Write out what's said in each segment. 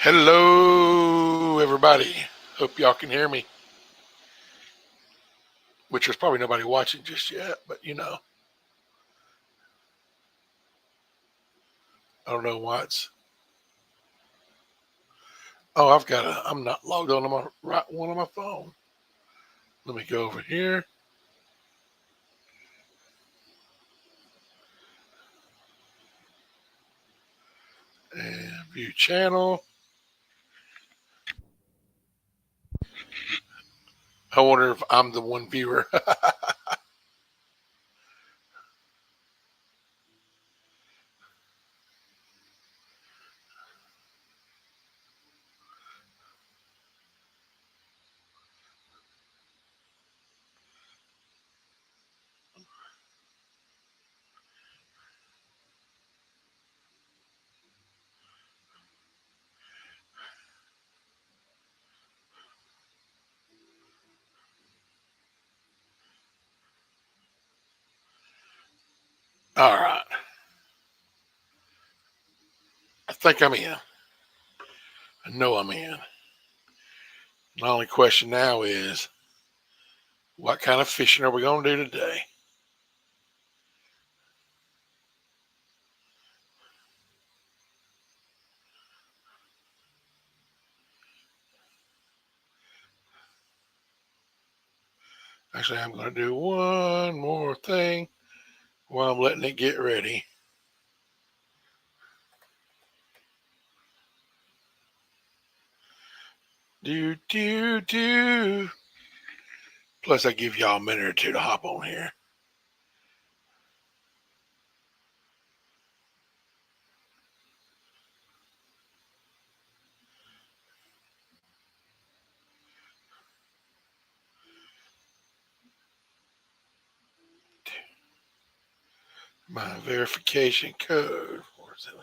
Hello, everybody. Hope y'all can hear me, which there's probably nobody watching just yet, but I don't know why it's. Oh, I'm not logged on to my right one on my phone. Let me go over here and view channel. I wonder if I'm the one viewer. All right. I think I'm in. I know I'm in. My only question now is, what kind of fishing are we going to do today? Actually, I'm going to do one more thing while I'm letting it get ready. Do, do, do. Plus, I give y'all a minute or two to hop on here. My verification code. Where's it?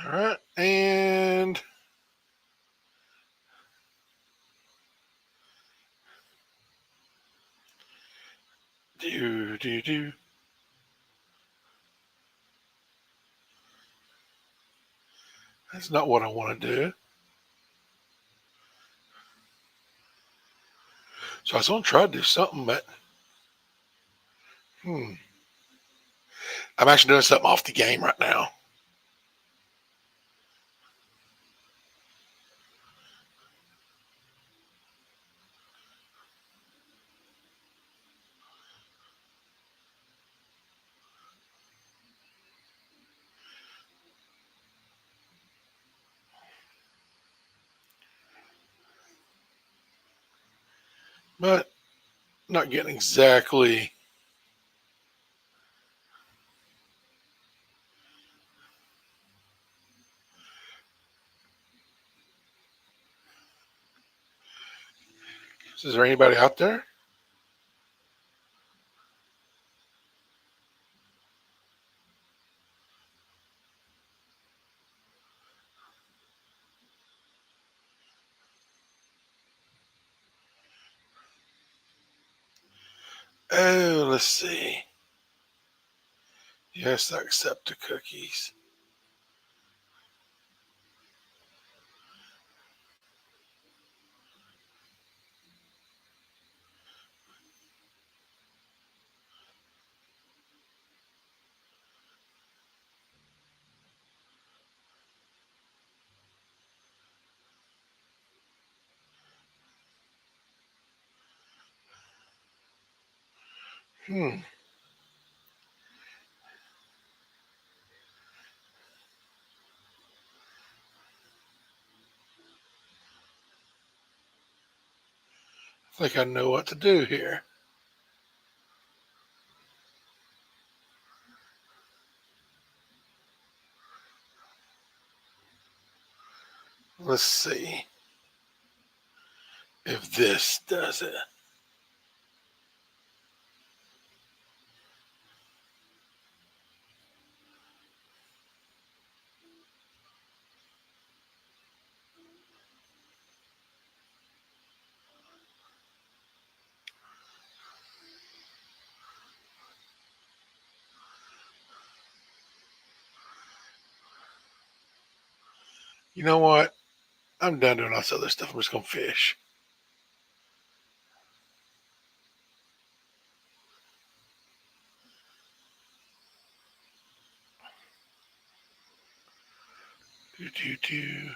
All right, and do. That's not what I want to do. So I was gonna try to do something, but I'm actually doing something off the game right now. But not getting exactly. Is there anybody out there? Oh, let's see. Yes, I accept the cookies. Hmm. I think I know what to do here. Let's see if this does it. You know what? I'm done doing all this other stuff. I'm just gonna fish. Do do do.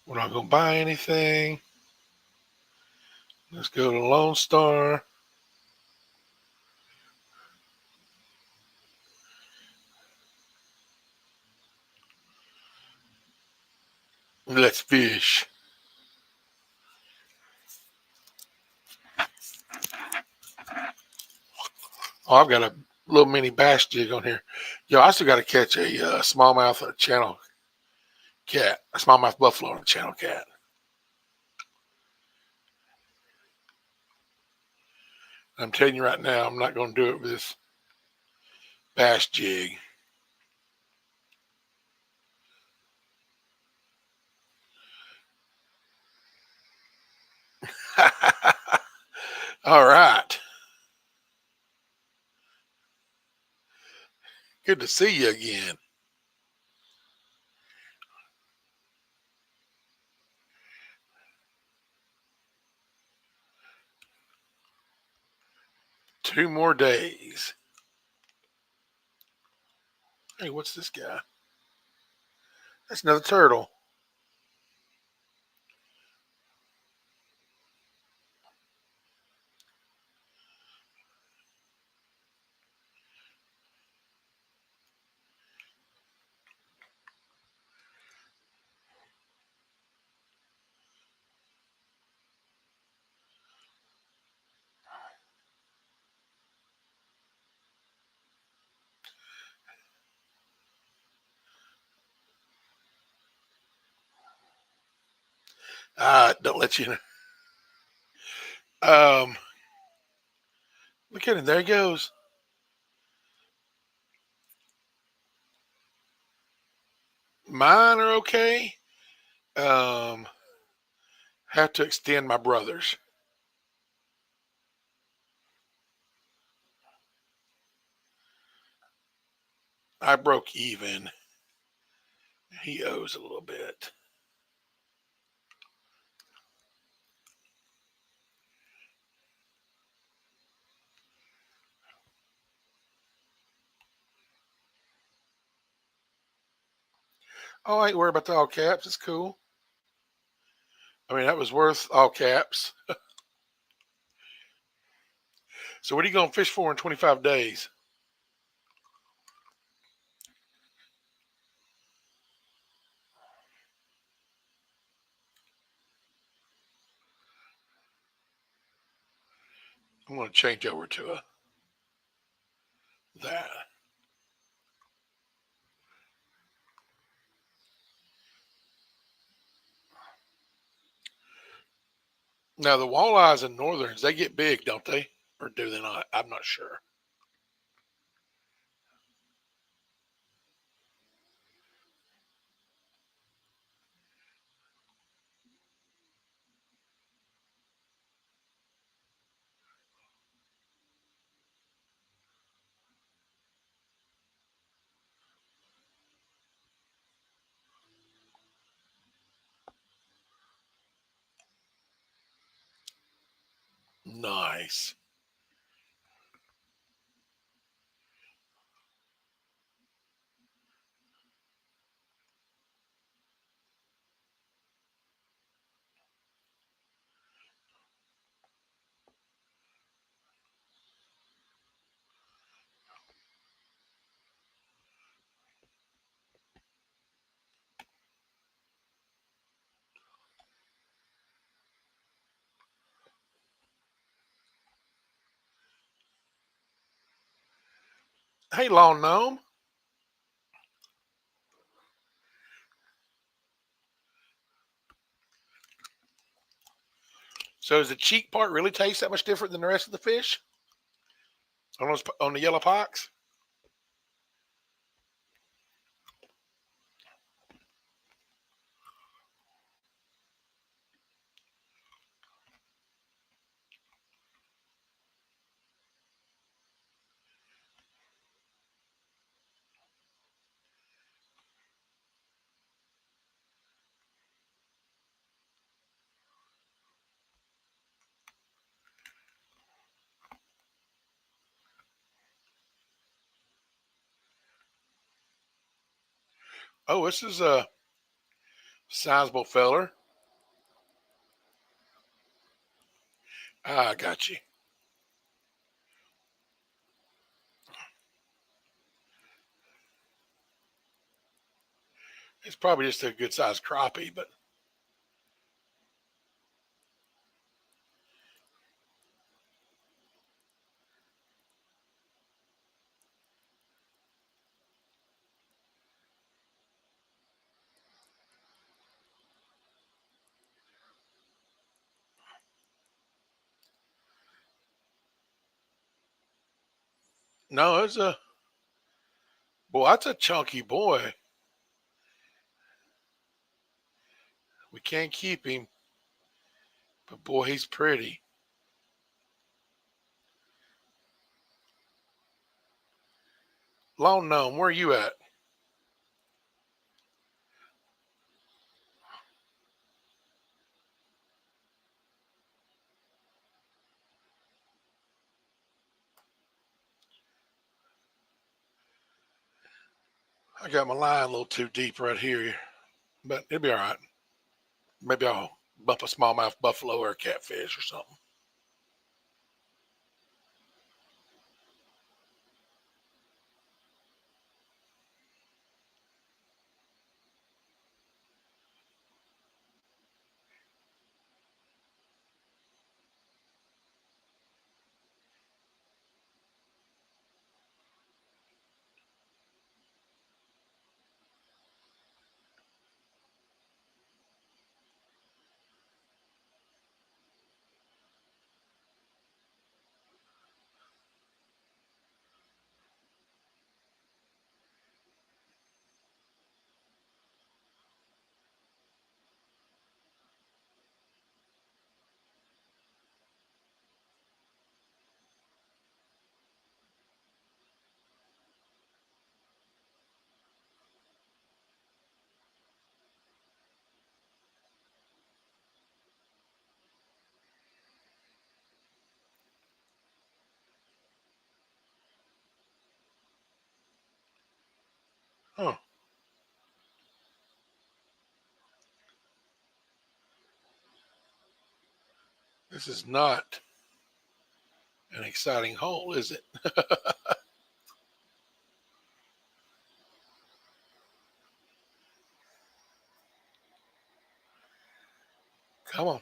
We're not gonna buy anything. Let's go to Lone Star. Let's fish. Oh, I've got a little mini bass jig on here. Yo, I still got to catch a smallmouth channel cat, a smallmouth buffalo on a channel cat. I'm telling you right now, I'm not going to do it with this bass jig. All right. Good to see you again. Two more days. Hey, what's this guy? That's another turtle. Don't let you know. Um, Look at him. There he goes. Mine are okay. Um, have to extend my brother's. I broke even. He owes a little bit. Oh, I ain't worried about the all caps. It's cool. I mean, that was worth all caps. So, what are you going to fish for in 25 days? I'm going to change over to that. Now, the walleyes and northerns, they get big, don't they? Or do they not? I'm not sure. Nice. Hey, Lawn Gnome. So, does the cheek part really taste that much different than the rest of the fish on the yellow pox? Oh, this is a sizable feller. I got you. It's probably just a good sized crappie, but no, it's a boy. That's a chunky boy. We can't keep him, but boy, he's pretty. Long gnome, where are you at? I got my line a little too deep right here, but it'll be all right. Maybe I'll bump a smallmouth buffalo or a catfish or something. Huh. This is not an exciting hole, is it? Come on.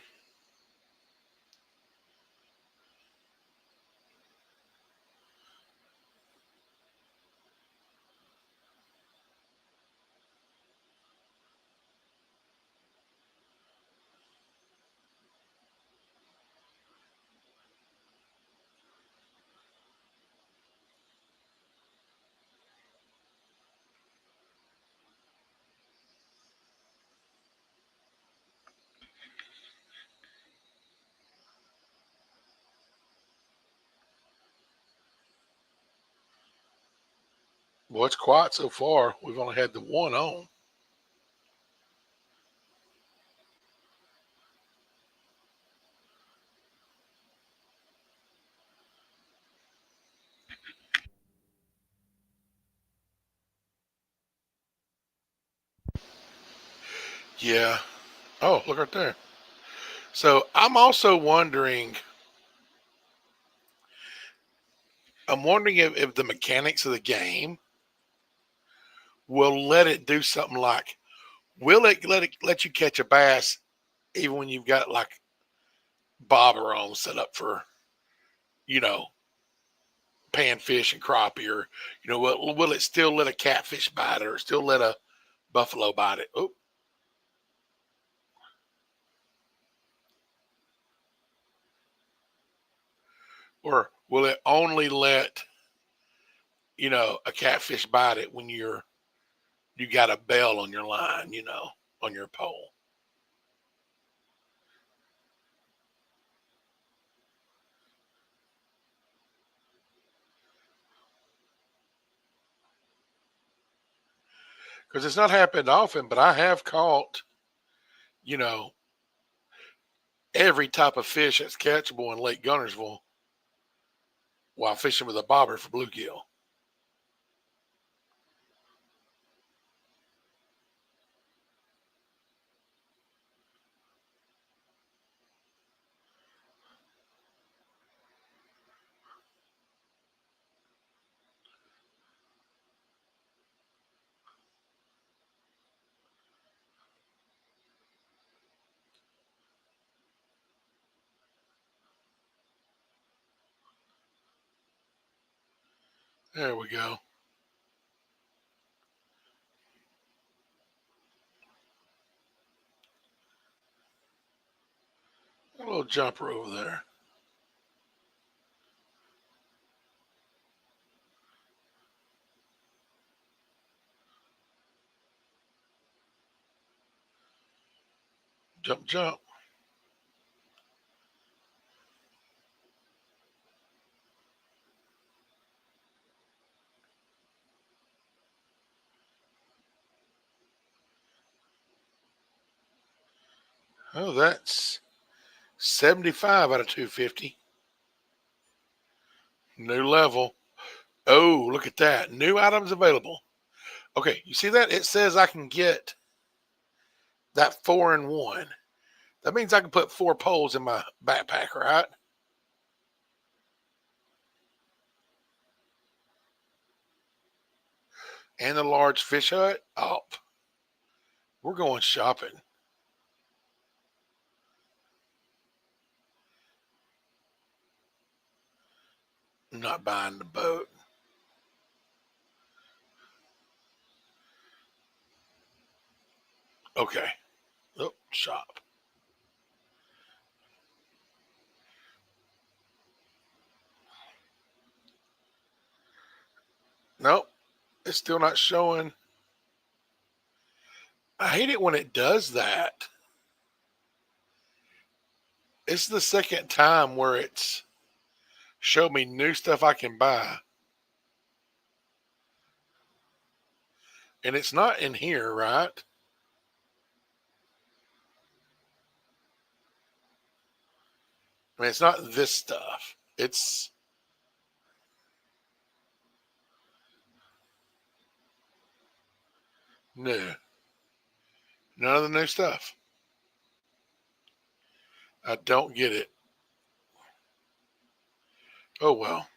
Well, it's quiet so far. We've only had the one on. Yeah. Oh, look right there. So I'm also wondering. I'm wondering if the mechanics of the game will let it do something like, will it let you catch a bass even when you've got like bobber on set up for, you know, panfish and crappie, or will it still let a catfish bite it or still let a buffalo bite it? Oh, or will it only let a catfish bite it when you got a bell on your line, on your pole? Because it's not happened often, but I have caught you know every type of fish that's catchable in Lake Gunnersville while fishing with a bobber for bluegill. There we go. A little jumper over there. Jump, jump. Oh, that's 75 out of 250. New level. Oh, look at that. New items available. Okay, you see that? It says I can get that 4-in-1. That means I can put 4 poles in my backpack, right? And the large fish hut. Oh, we're going shopping. I'm not buying the boat. Okay. Oh, shop. Nope. It's still not showing. I hate it when it does that. It's the second time where it's showed me new stuff I can buy. And it's not in here, right? I mean, it's not this stuff. It's new. None of the new stuff. I don't get it. Oh well.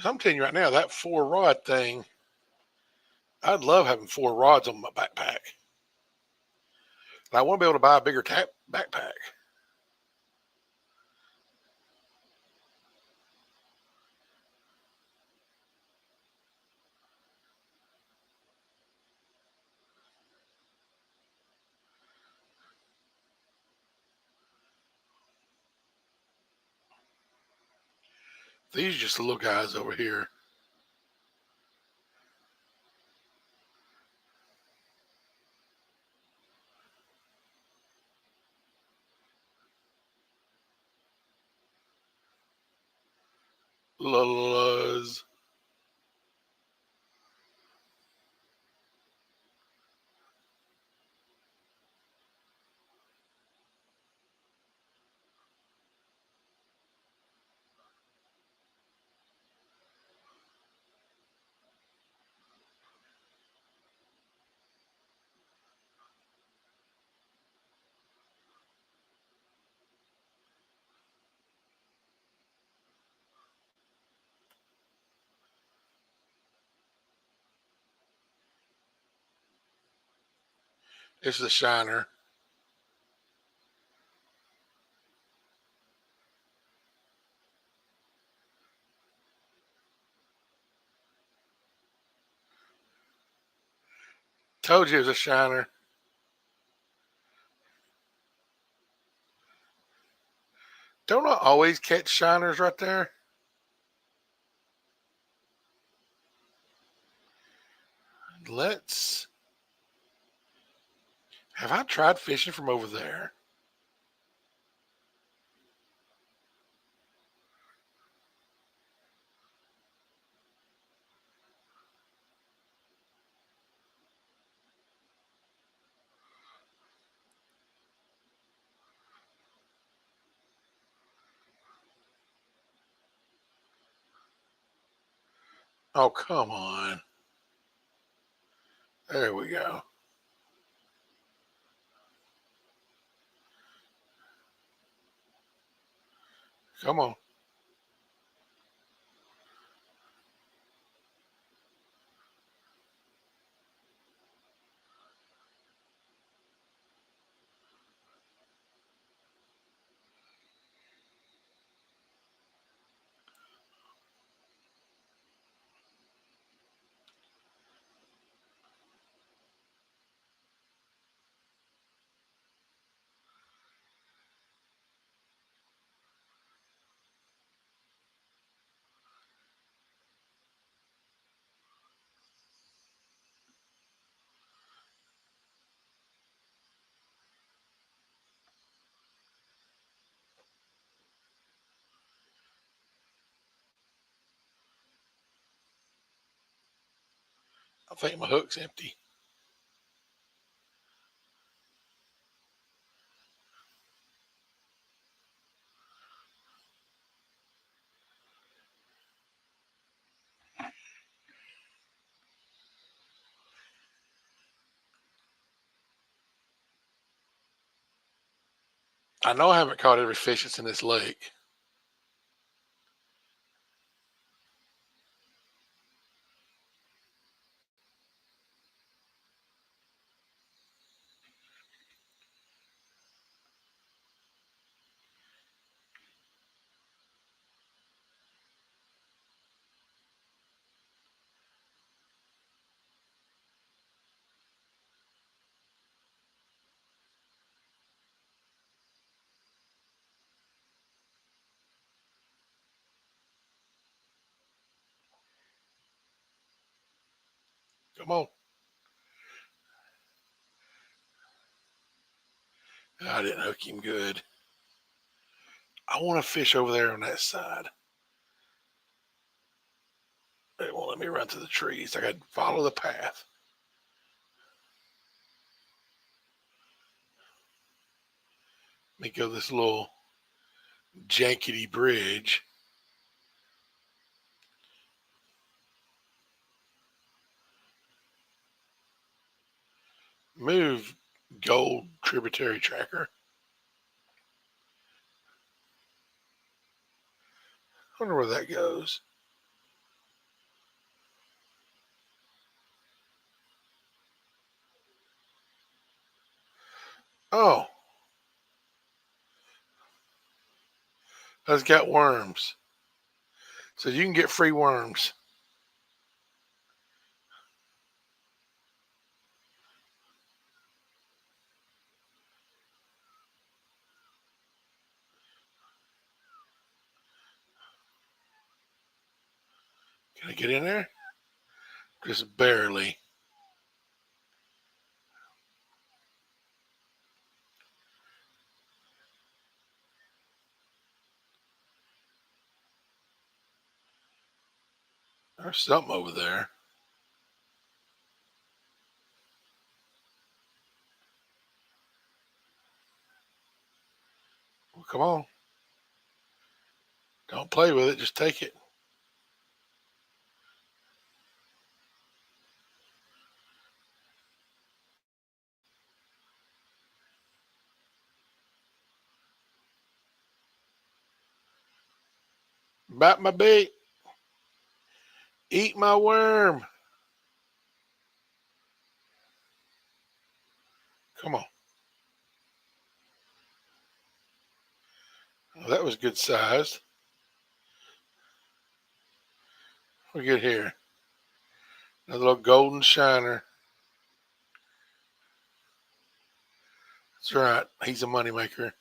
I'm telling you right now, that 4-rod thing, I'd love having 4 rods on my backpack. And I want to be able to buy a bigger backpack. These are just the little guys over here. Lullas. This is a shiner. Told you it was a shiner. Don't I always catch shiners right there? Let's. Have I tried fishing from over there? Oh, come on. There we go. Come on. I think my hook's empty. I know I haven't caught every fish that's in this lake. Come on. I didn't hook him good. I want to fish over there on that side. They won't let me run through the trees. I got to follow the path. Let me go this little jankety bridge. Move, gold tributary tracker. I wonder where that goes. Oh, that's got worms. So you can get free worms. Can I get in there? Just barely. There's something over there. Well, come on. Don't play with it. Just take it. Bite my bait. Eat my worm. Come on. Well, that was good sized. We get here. Another little golden shiner. That's right. He's a moneymaker.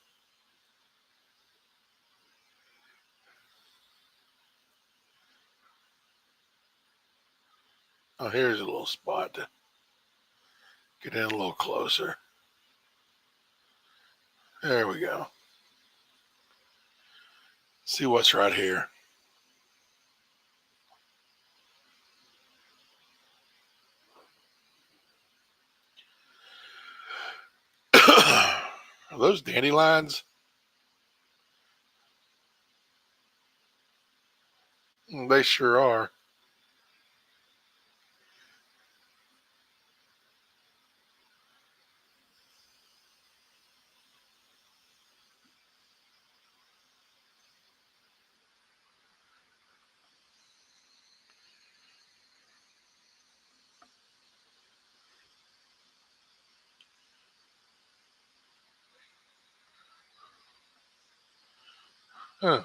Oh, here's a little spot to get in a little closer. There we go. See what's right here. Are those dandelions? They sure are. Huh.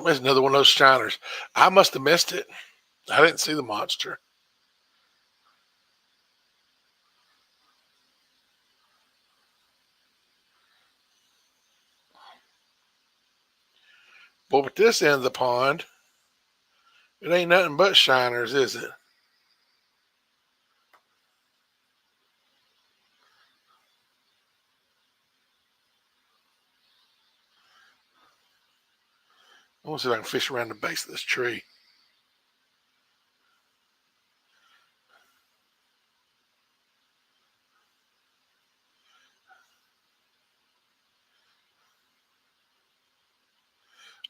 There's another one of those shiners. I must have missed it. I didn't see the monster. Well, at this end of the pond, it ain't nothing but shiners, is it? I want to see if I can fish around the base of this tree.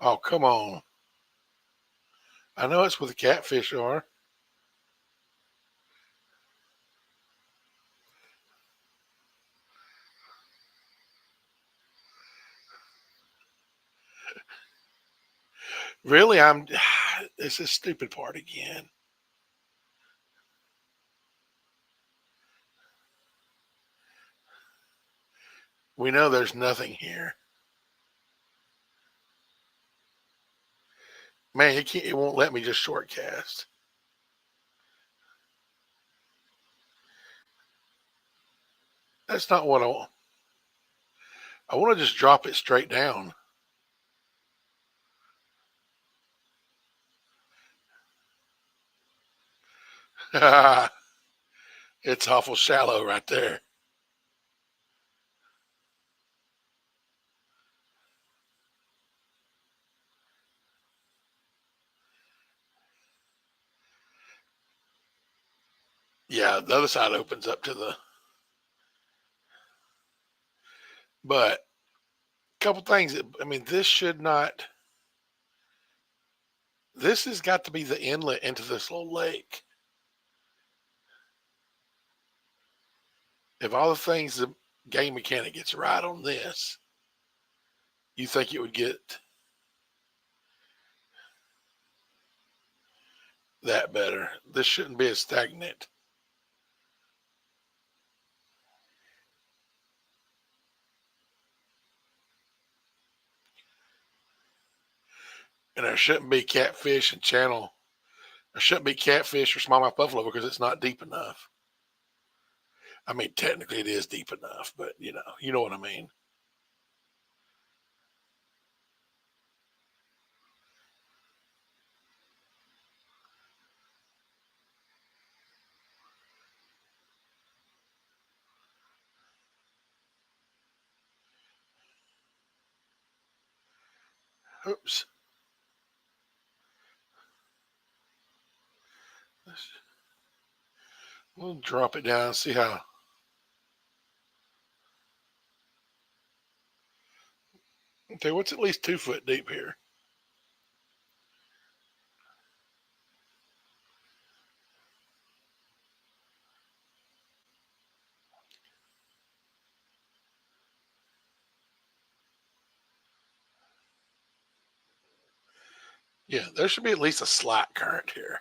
Oh, come on. I know it's where the catfish are. Really, it's a stupid part again. We know there's nothing here. Man, it won't let me just short cast. That's not what I want. I want to just drop it straight down. It's awful shallow right there. Yeah, the other side opens up to the. But a couple things. I mean, this should not. This has got to be the inlet into this little lake. If all the things the game mechanic gets right on this, you think it would get that better. This shouldn't be as stagnant. And there shouldn't be catfish and channel. There shouldn't be catfish or smallmouth buffalo because it's not deep enough. I mean, technically it is deep enough, but you know what I mean. Oops. We'll drop it down and see how. Okay, what's at least 2 foot deep here? Yeah, there should be at least a slight current here.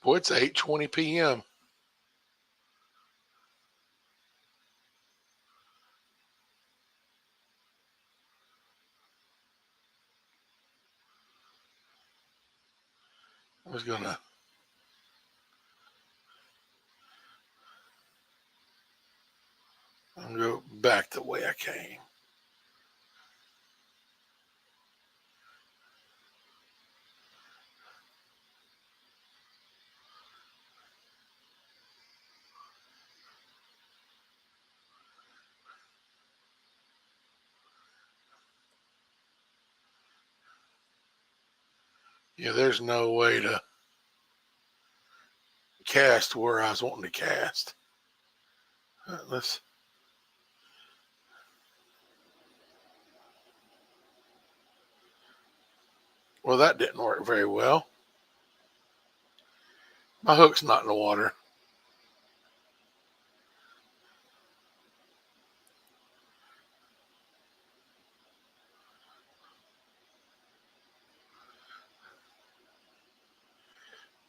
Boy, it's 8:20 p.m. I was gonna. I'm gonna go back the way I came. Yeah, there's no way to cast where I was wanting to cast. Let's. Well, that didn't work very well. My hook's not in the water.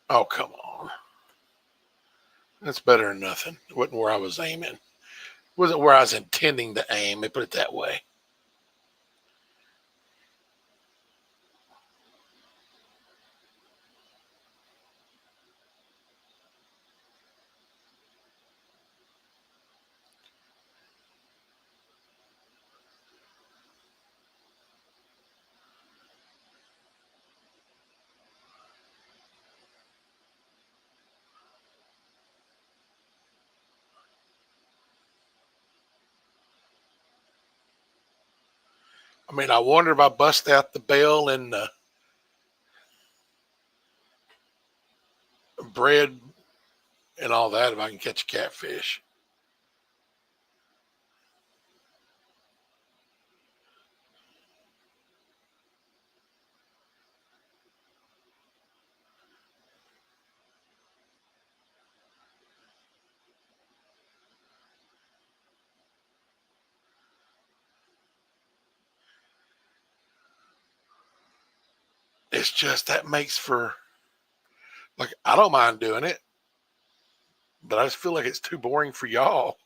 Oh, come on. That's better than nothing. It wasn't where I was aiming. It wasn't where I was intending to aim. Let me put it that way. I mean, I wonder if I bust out the bell and the bread and all that, if I can catch a catfish. It's just that makes for, like, I don't mind doing it, but I just feel like it's too boring for y'all.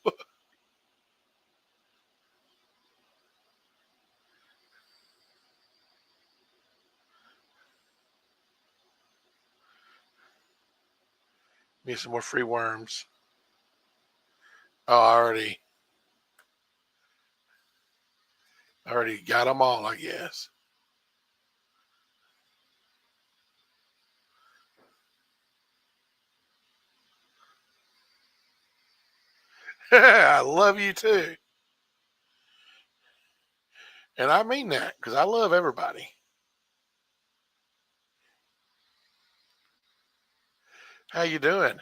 Need some more free worms. Oh, I already got them all, I guess. I love you too. And I mean that because I love everybody. How you doing?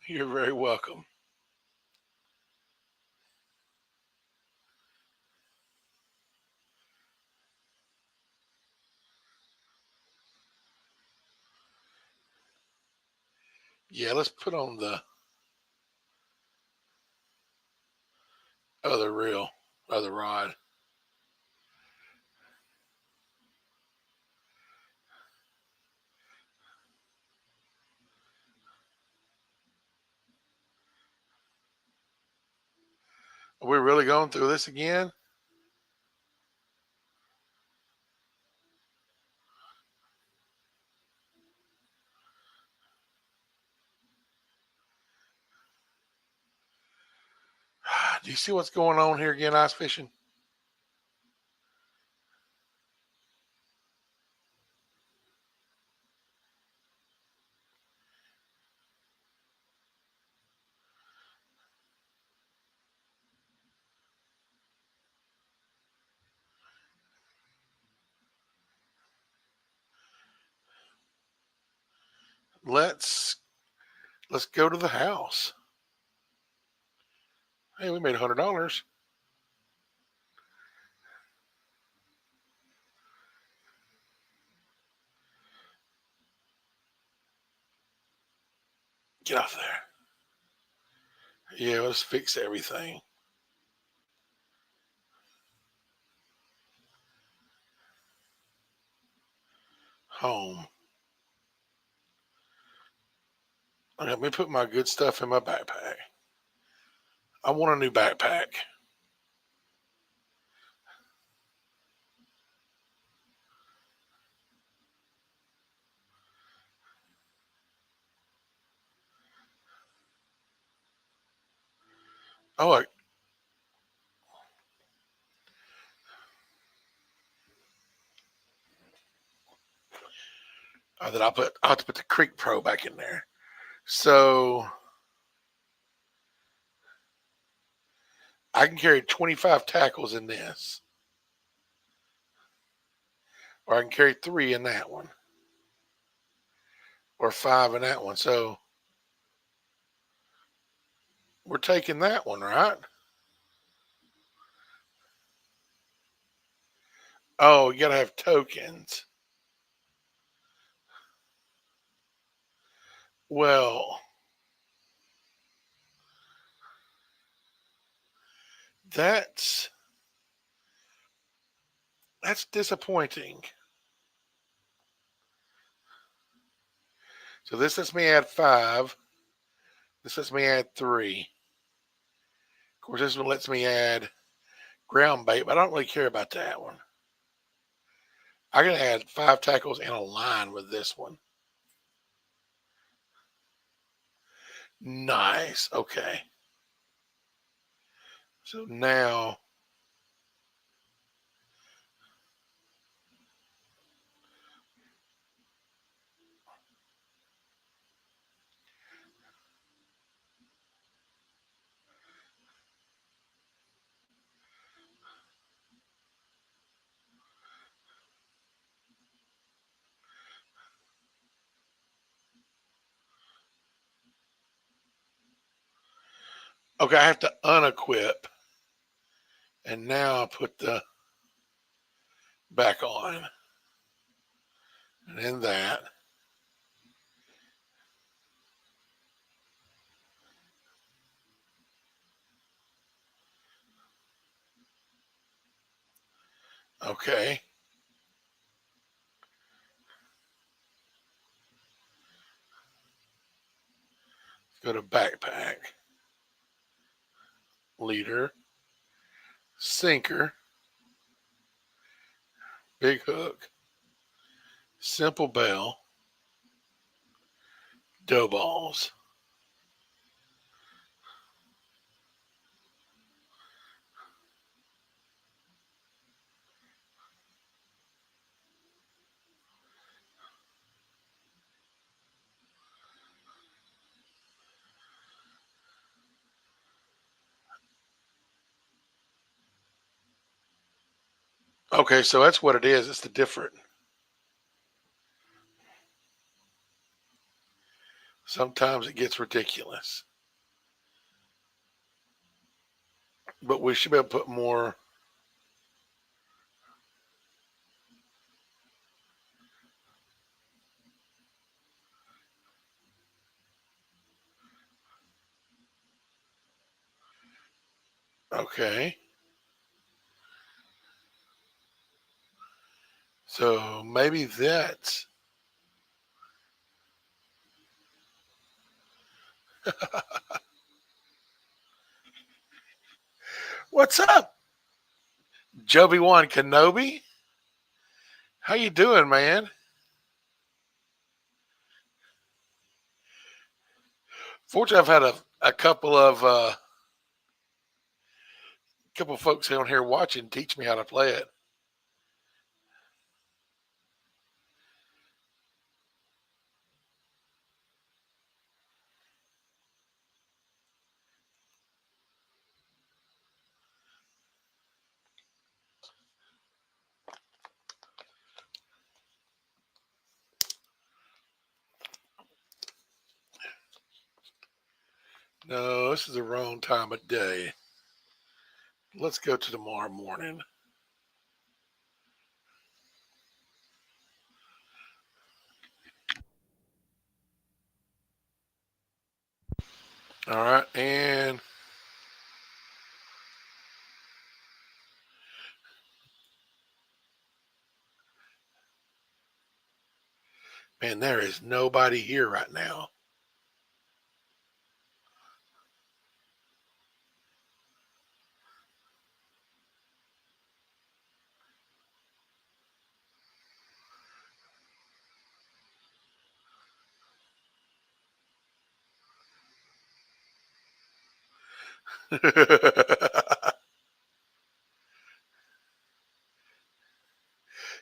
You're very welcome. Yeah, let's put on the other reel, other rod. Are we really going through this again? Do you see what's going on here again, ice fishing? Let's let's go to the house. Hey, we made $100. Get off there. Yeah, let's fix everything. Home. Okay, let me put my good stuff in my backpack. I want a new backpack. Oh, then I'll have to put the Creek Pro back in there. So I can carry 25 tackles in this, or I can carry 3 in that one, or 5 in that one. So we're taking that one, right? Oh, you gotta have tokens. Well, that's disappointing. So this lets me add 5. This lets me add 3. Of course, this one lets me add ground bait, but I don't really care about that one. I can add 5 tackles and a line with this one. Nice. Okay. So now, okay, I have to unequip, and now I put the back on, and then that. Okay. Go to backpack, leader, sinker, big hook, simple bell, dough balls. Okay, so that's what it is. It's the different. Sometimes it gets ridiculous, but we should be able to put more. Okay. So maybe that's. What's up, Joby Wan Kenobi? How you doing, man? Fortunately, I've had a couple of folks on here watching teach me how to play it. No, this is the wrong time of day. Let's go to tomorrow morning. All right, and man, there is nobody here right now.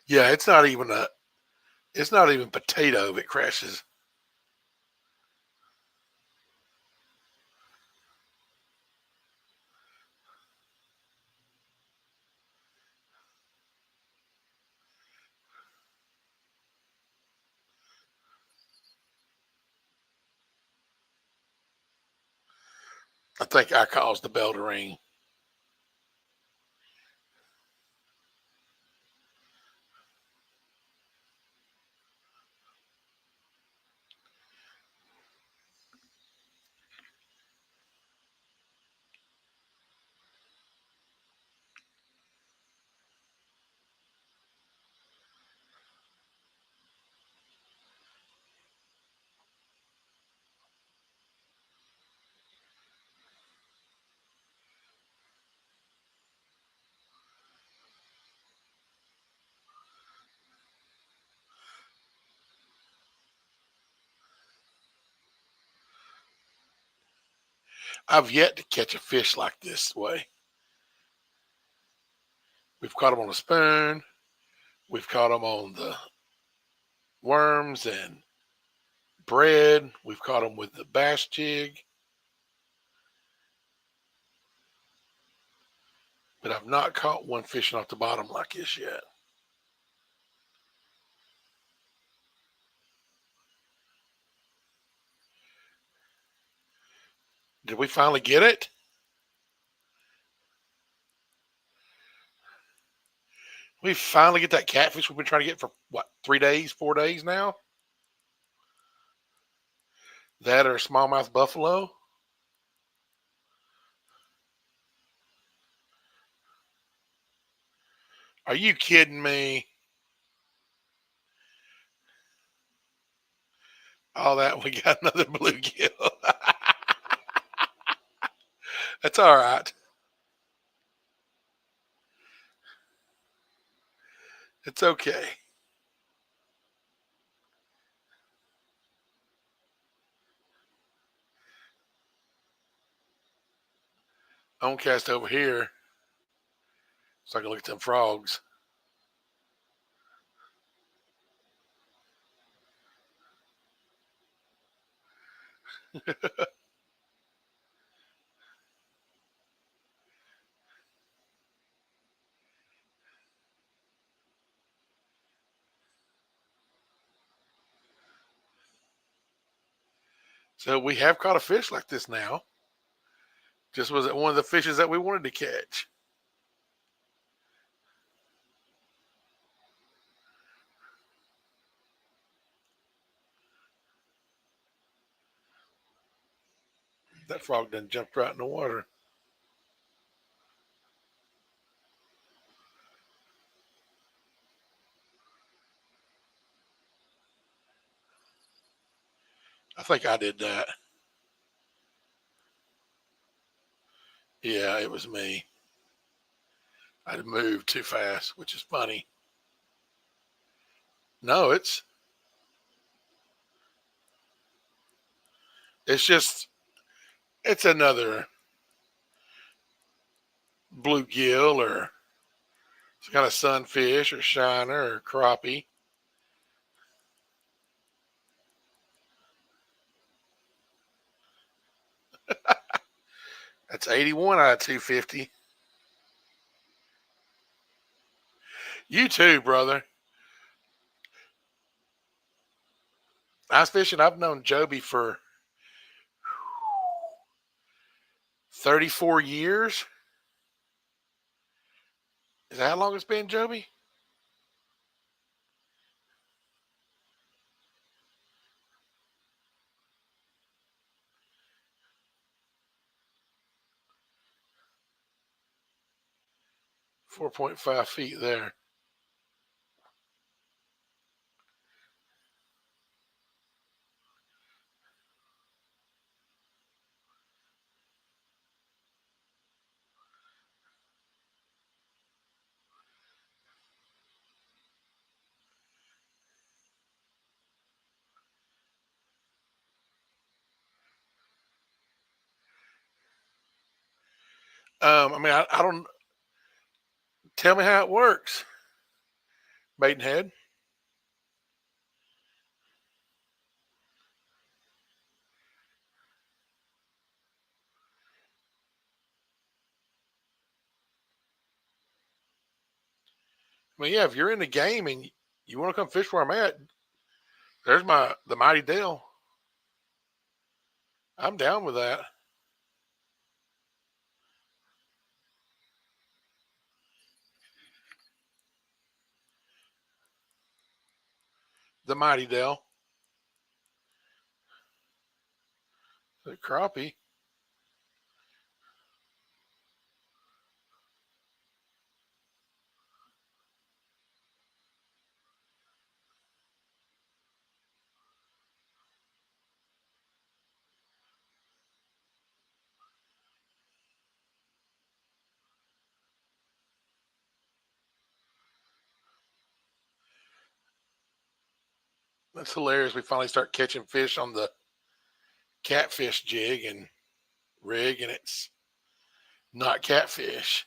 Yeah, it's not even potato if it crashes. I think I caused the bell to ring. I've yet to catch a fish like this way. We've caught them on a spoon. We've caught them on the worms and bread. We've caught them with the bass jig, but I've not caught one fishing off the bottom like this yet. Did we finally get it? We finally get that catfish we've been trying to get for what, 3 days, 4 days now? That or smallmouth buffalo? Are you kidding me? All that we got another bluegill. That's all right. It's okay. I'm gonna cast over here so I can look at them frogs. So we have caught a fish like this now. Just was it one of the fishes that we wanted to catch? That frog done jumped right in the water. I think I did that. Yeah, it was me. I moved too fast, which is funny. No, it's just it's another bluegill or some kind of sunfish or shiner or crappie. That's 81 out of 250. You too, brother. Ice fishing, I've known Joby for 34 years. Is that how long it's been, Joby? 4.5 feet there. I mean, I don't. Tell me how it works, Maidenhead. I mean, yeah, if you're in the game and you want to come fish where I'm at, there's the Mighty Dale. I'm down with that. The Mighty Dale, the crappie. That's hilarious. We finally start catching fish on the catfish jig and rig, and it's not catfish.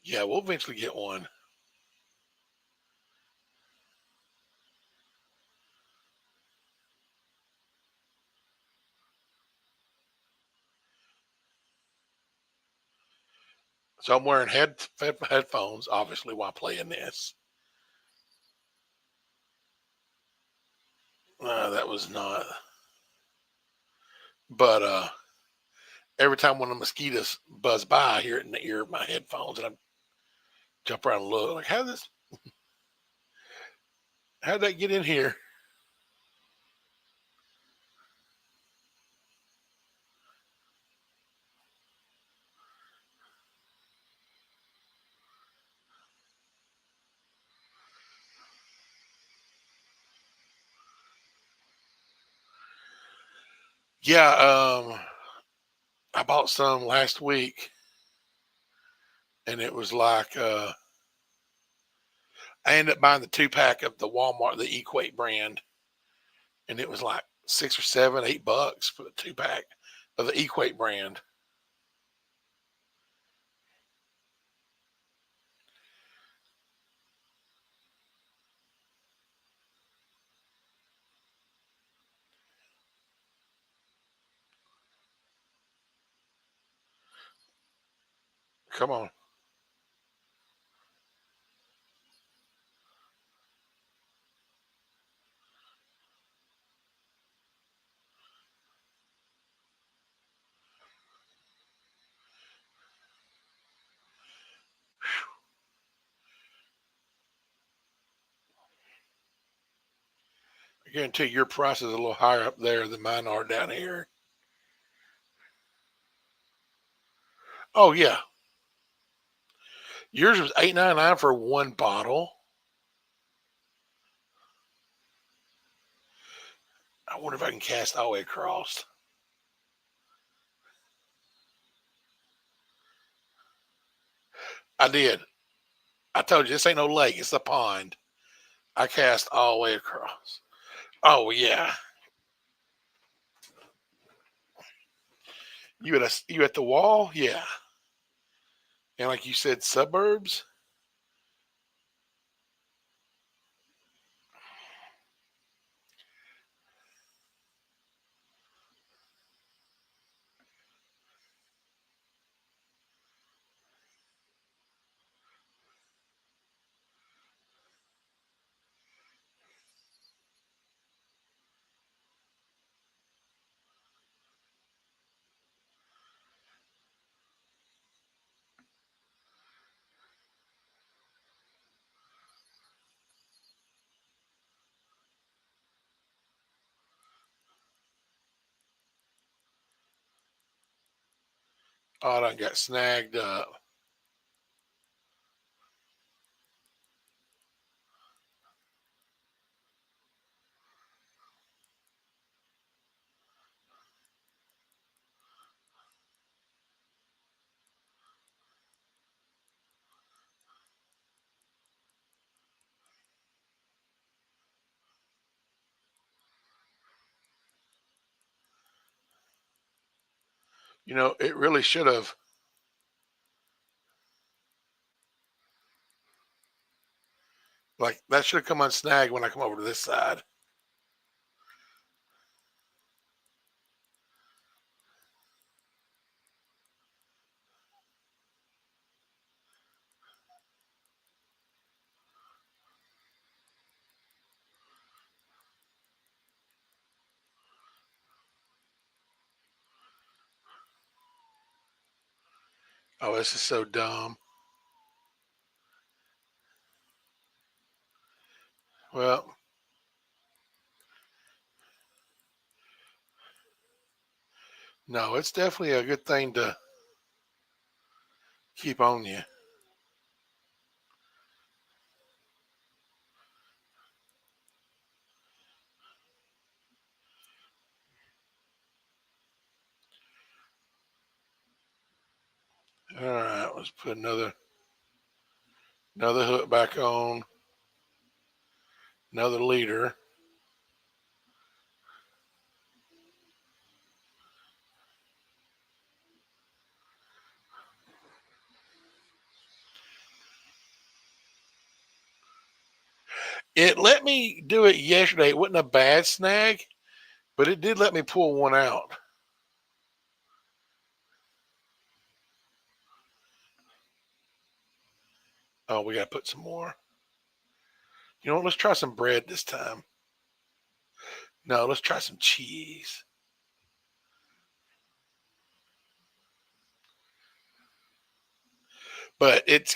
Yeah, we'll eventually get one. So I'm wearing headphones, obviously, while playing this. That was not. But every time one of the mosquitoes buzz by, I hear it in the ear of my headphones, and I jump around and look like, how did that get in here? Yeah, I bought some last week, and it was like I ended up buying the 2 pack of the Walmart, the Equate brand, and it was like 6 or 7, $8 for the 2 pack of the Equate brand. Come on. I guarantee your price is a little higher up there than mine are down here. Oh yeah, yours was $8.99 for one bottle. I wonder if I can cast all the way across. I did. I told you this ain't no lake; it's a pond. I cast all the way across. Oh yeah, you at the wall? Yeah, and like you said, suburbs. Oh, I done got snagged up. You know, it really should have. Like, that should have come unsnagged when I come over to this side. Oh, this is so dumb. Well, no, it's definitely a good thing to keep on you. All right, let's put another hook back on, another leader. It let me do it yesterday. It wasn't a bad snag, but it did let me pull one out. Oh, we got to put some more. You know what? Let's try some bread this time. No, let's try some cheese. But it's,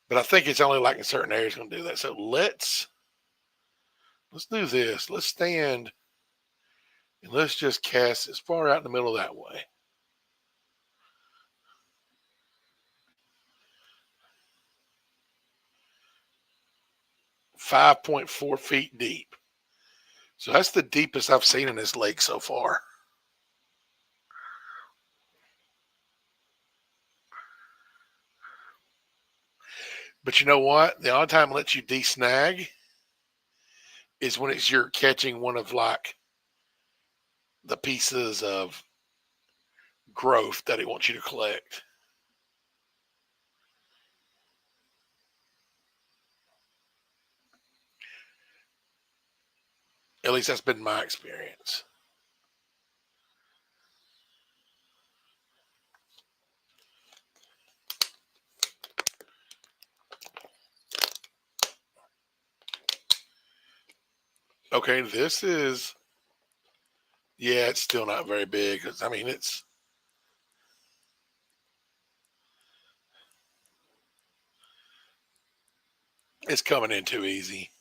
but I think it's only like in certain areas going to do that. So let's do this. Let's stand and let's just cast as far out in the middle that way. 5.4 feet deep. So that's the deepest I've seen in this lake so far. But you know what? The only time it lets you desnag is when it's you're catching one of like the pieces of growth that it wants you to collect. At least that's been my experience. Okay, this is, yeah, it's still not very big. I mean, it's coming in too easy.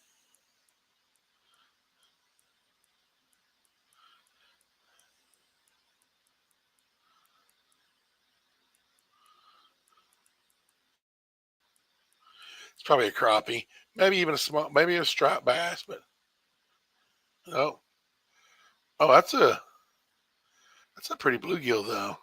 It's probably a crappie, maybe even a small, maybe a striped bass. But oh, oh, that's a pretty bluegill though.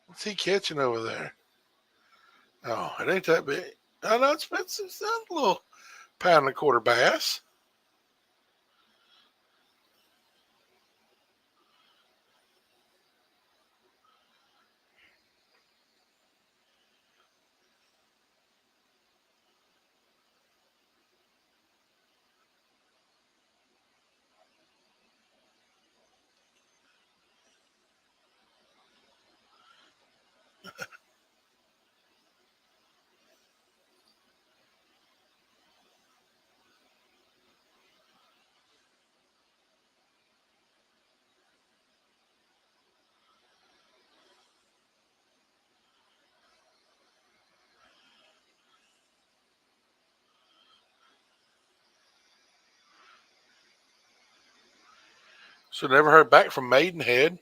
What's he catching over there? Oh, it ain't that big. Oh no, it's a little pound and a quarter bass. So never heard back from Maidenhead.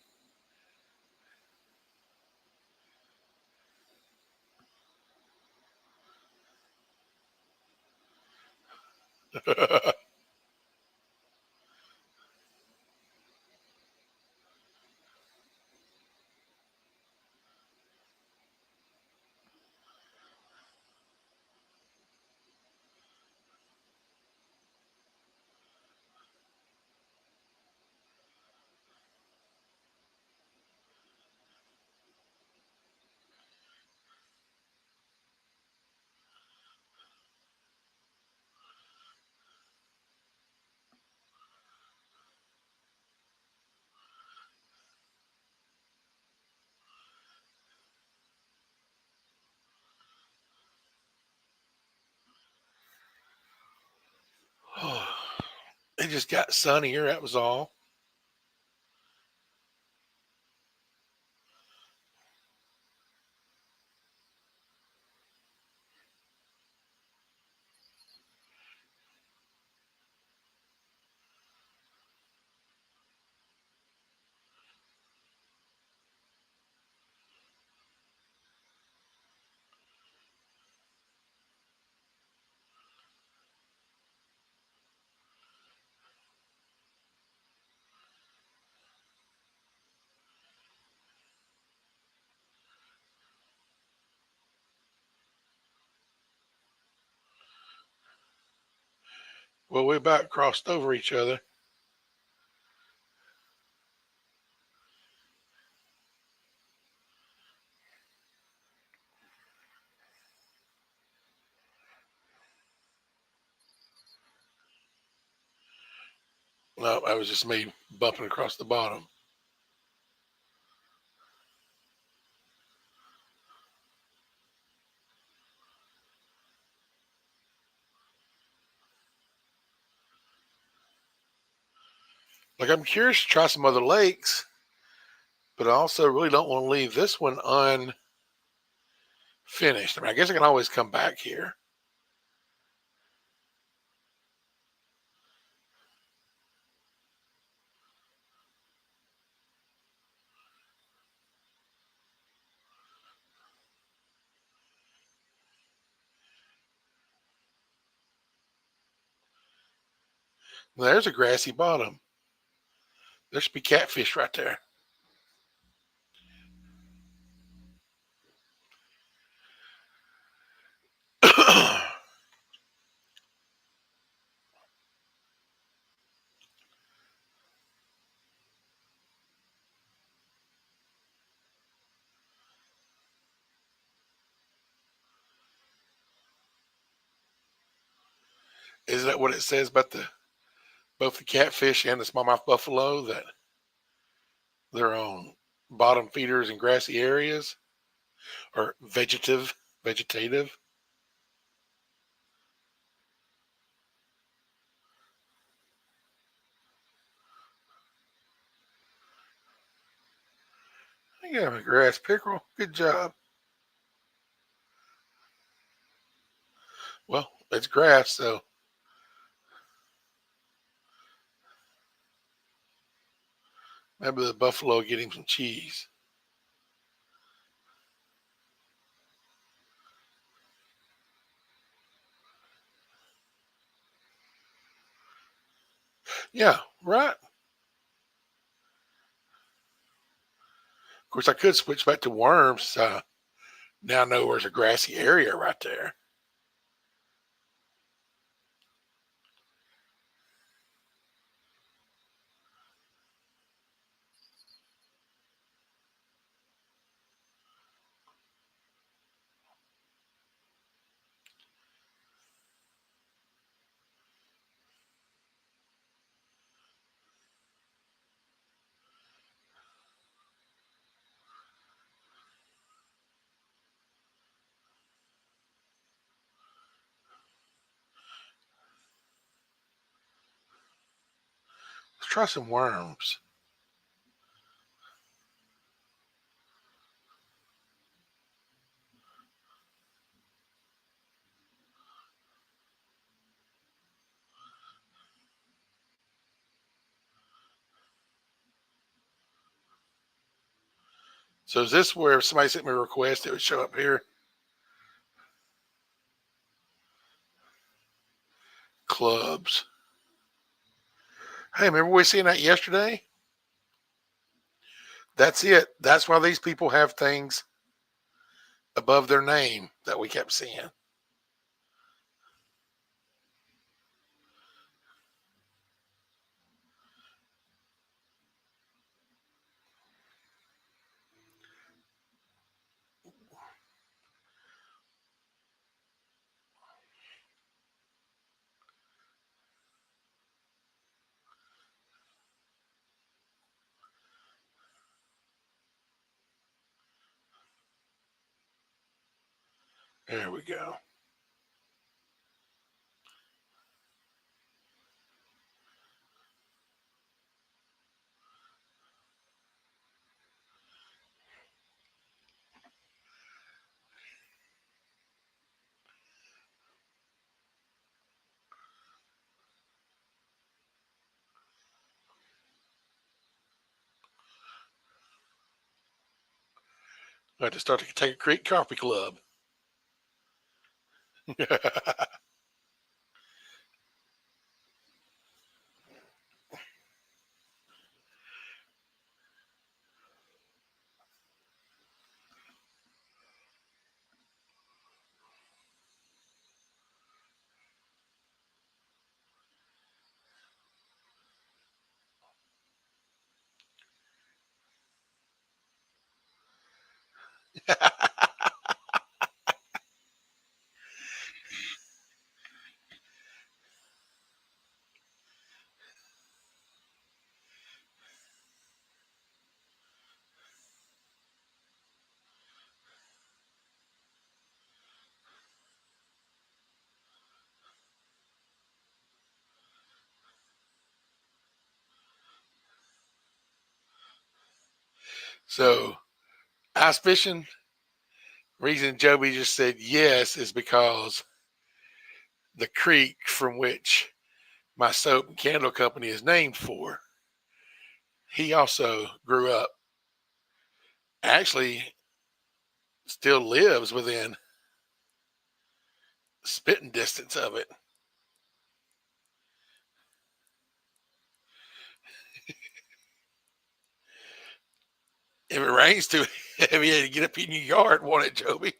It just got sunnier. That was all. Well, we about crossed over each other. No, that was just me bumping across the bottom. Like, I'm curious to try some other lakes, but I also really don't want to leave this one unfinished. I mean, I guess I can always come back here. There's a grassy bottom. There should be catfish right there. Isn't that what it says about the both the catfish and the smallmouth buffalo that they're on bottom feeders in grassy areas or vegetative? I got a grass pickerel. Good job. Well, it's grass, so maybe the buffalo will get him some cheese. Yeah, right. Of course, I could switch back to worms. Now I know there's a grassy area right there. Let's try some worms. So is this where if somebody sent me a request, it would show up here? Clubs. Hey, remember we seen that yesterday? That's it. That's why these people have things above their name that we kept seeing. There we go. I had to start to take a Creek Coffee Club. So ice fishing, reason Joby just said yes is because the creek from which my soap and candle company is named for, he also grew up, actually still lives within spitting distance of it. If it rains too heavy, you had to get up in your yard, won't it, Joby?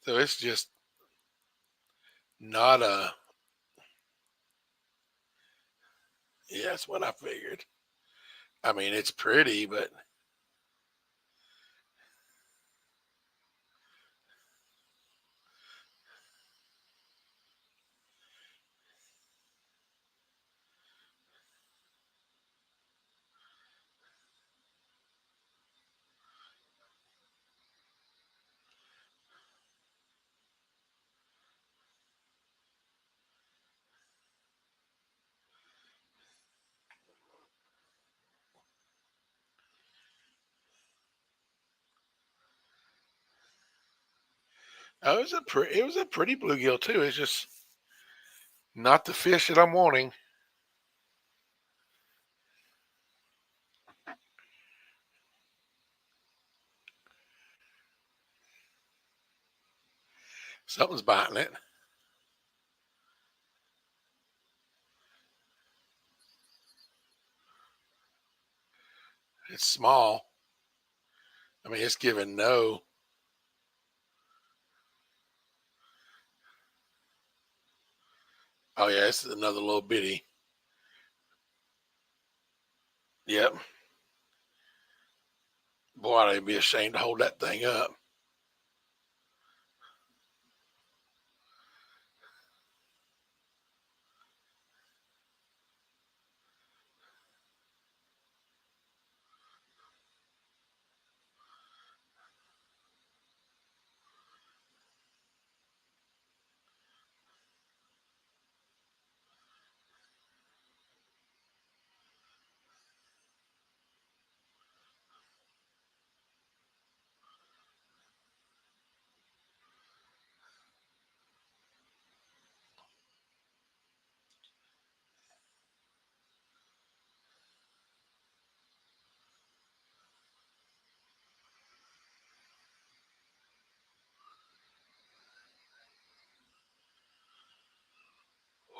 So it's just not a, yeah, that's what I figured. I mean, it's pretty, but it was a pretty bluegill too. It's just not the fish that I'm wanting. Something's biting it. It's small. I mean, it's giving no. Oh yeah, it's another little bitty. Yep. Boy, I'd be ashamed to hold that thing up.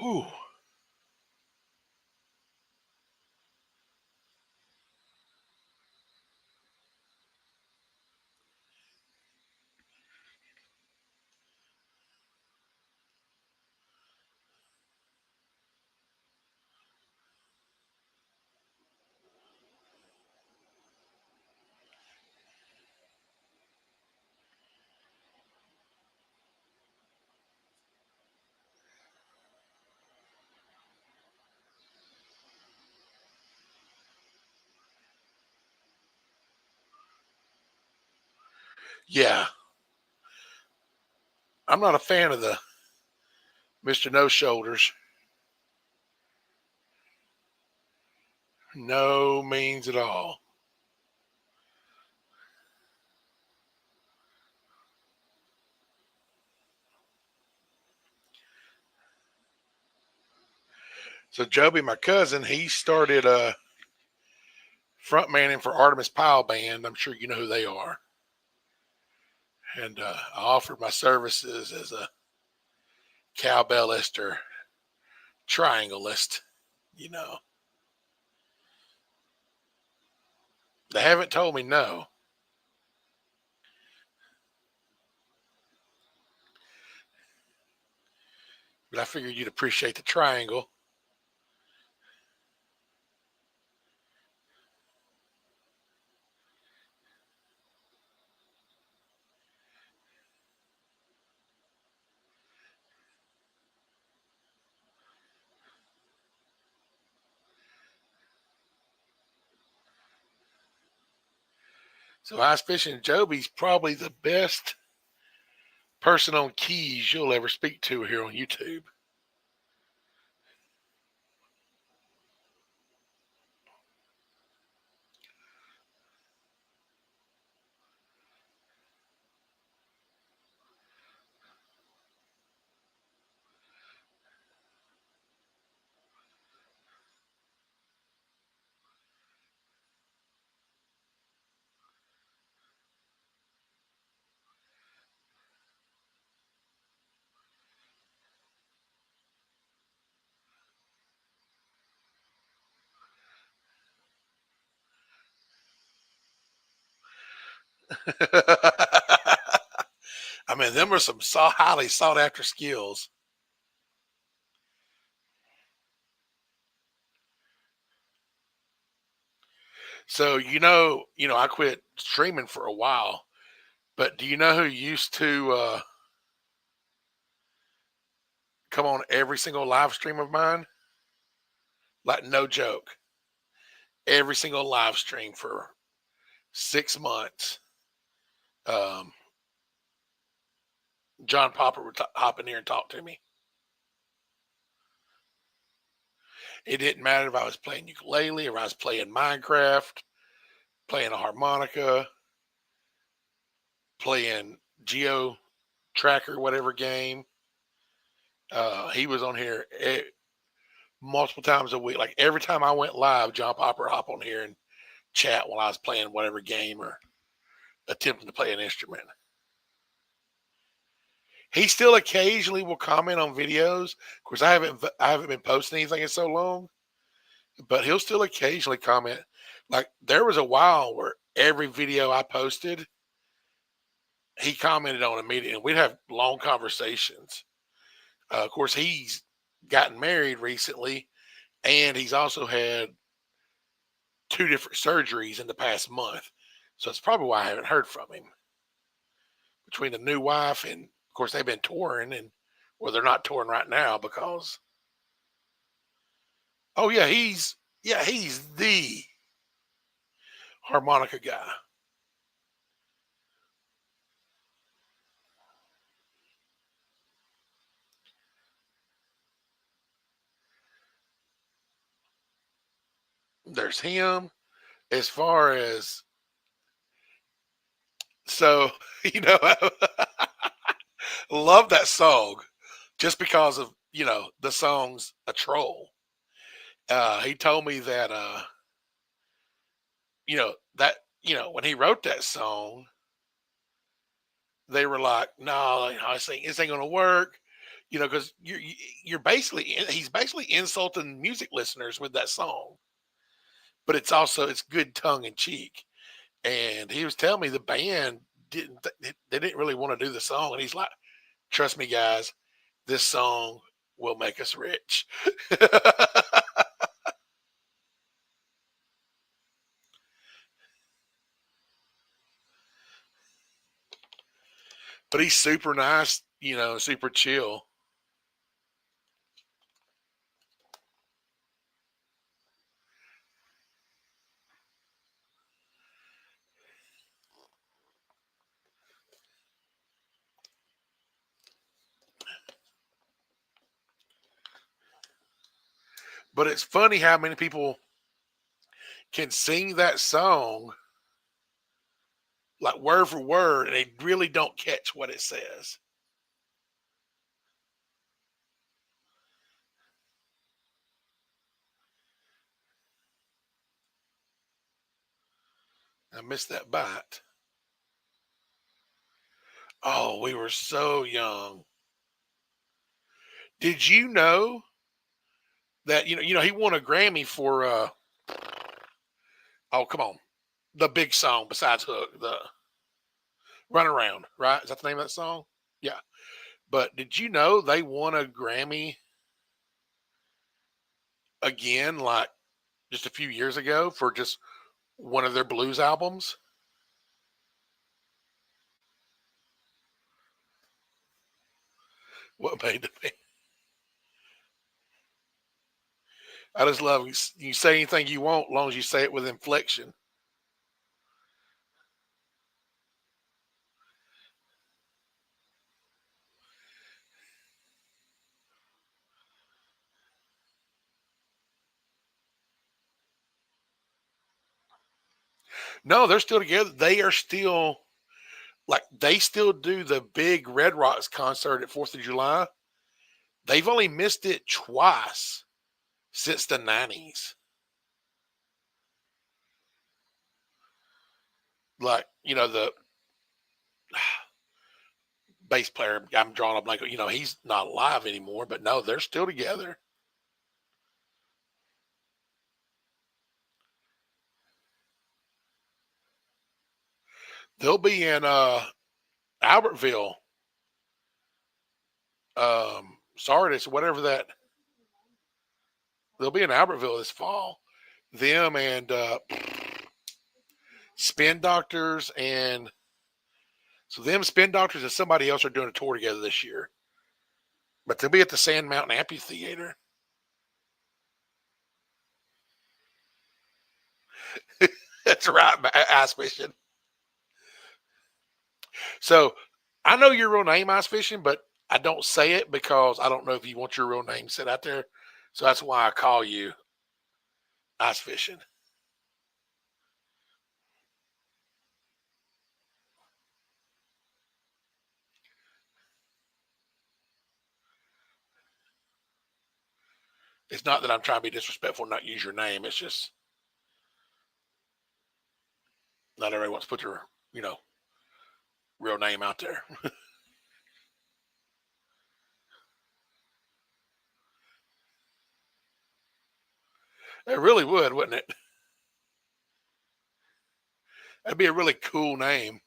Whew. Yeah, I'm not a fan of the Mr. No Shoulders. No means at all. So Joby, my cousin, he started frontmanning for Artemis Pyle Band. I'm sure you know who they are. And I offered my services as a cowbellist or triangleist. You know, they haven't told me no, but I figured you'd appreciate the triangle. So Ice Fishing Joby's probably the best person on keys you'll ever speak to here on YouTube. I mean, them are some highly sought after skills. So I quit streaming for a while, but do you know who used to come on every single live stream of mine? Like no joke, every single live stream for 6 months. Um, John Popper would hop in here and talk to me. It didn't matter if I was playing ukulele or I was playing Minecraft, playing a harmonica, playing Geo Tracker, whatever game. He was on here multiple times a week. Like every time I went live, John Popper hop on here and chat while I was playing whatever game or attempting to play an instrument. He still occasionally will comment on videos. Of course, I haven't been posting anything in so long, but he'll still occasionally comment. Like there was a while where every video I posted, he commented on immediately, and we'd have long conversations. Of course, he's gotten married recently, and he's also had two different surgeries in the past month. So it's probably why I haven't heard from him. Between the new wife and, of course, they've been touring, and well, they're not touring right now because, oh yeah, he's the harmonica guy. There's him. As far as so, you know, love that song just because of the song's a troll. He told me that that when he wrote that song, they were like, "No, this ain't gonna work. You know, because you're basically he's basically insulting music listeners with that song, but it's good tongue in cheek. And he was telling me the band they didn't really want to do the song, and he's like, "Trust me, guys, this song will make us rich." But he's super nice, you know, super chill. But it's funny how many people can sing that song like word for word, and they really don't catch what it says. I missed that bite. Oh, we were so young. Did you know that he won a Grammy for oh come on, the big song besides Hook, the Run Around, right? Is that the name of that song? Yeah. But did you know they won a Grammy again, like just a few years ago, for just one of their blues albums? What made the I just love you say anything you want, as long as you say it with inflection. No, they're still together. They are still like they still do the big Red Rocks concert at Fourth of July. They've only missed it twice since the '90s. Like the bass player. I'm drawing a blank. He's not alive anymore, but no, they're still together. They'll be in Albertville, Sardis, whatever that. They'll be in Albertville this fall. Them and Spin Doctors and so them Spin Doctors and somebody else are doing a tour together this year. But they'll be at the Sand Mountain Amphitheater. That's right, ice fishing. So I know your real name, ice fishing, but I don't say it because I don't know if you want your real name set out there. So that's why I call you ice fishing. It's not that I'm trying to be disrespectful and not use your name. It's just not everybody wants to put their, you know, real name out there. It really would, wouldn't it? That'd be a really cool name.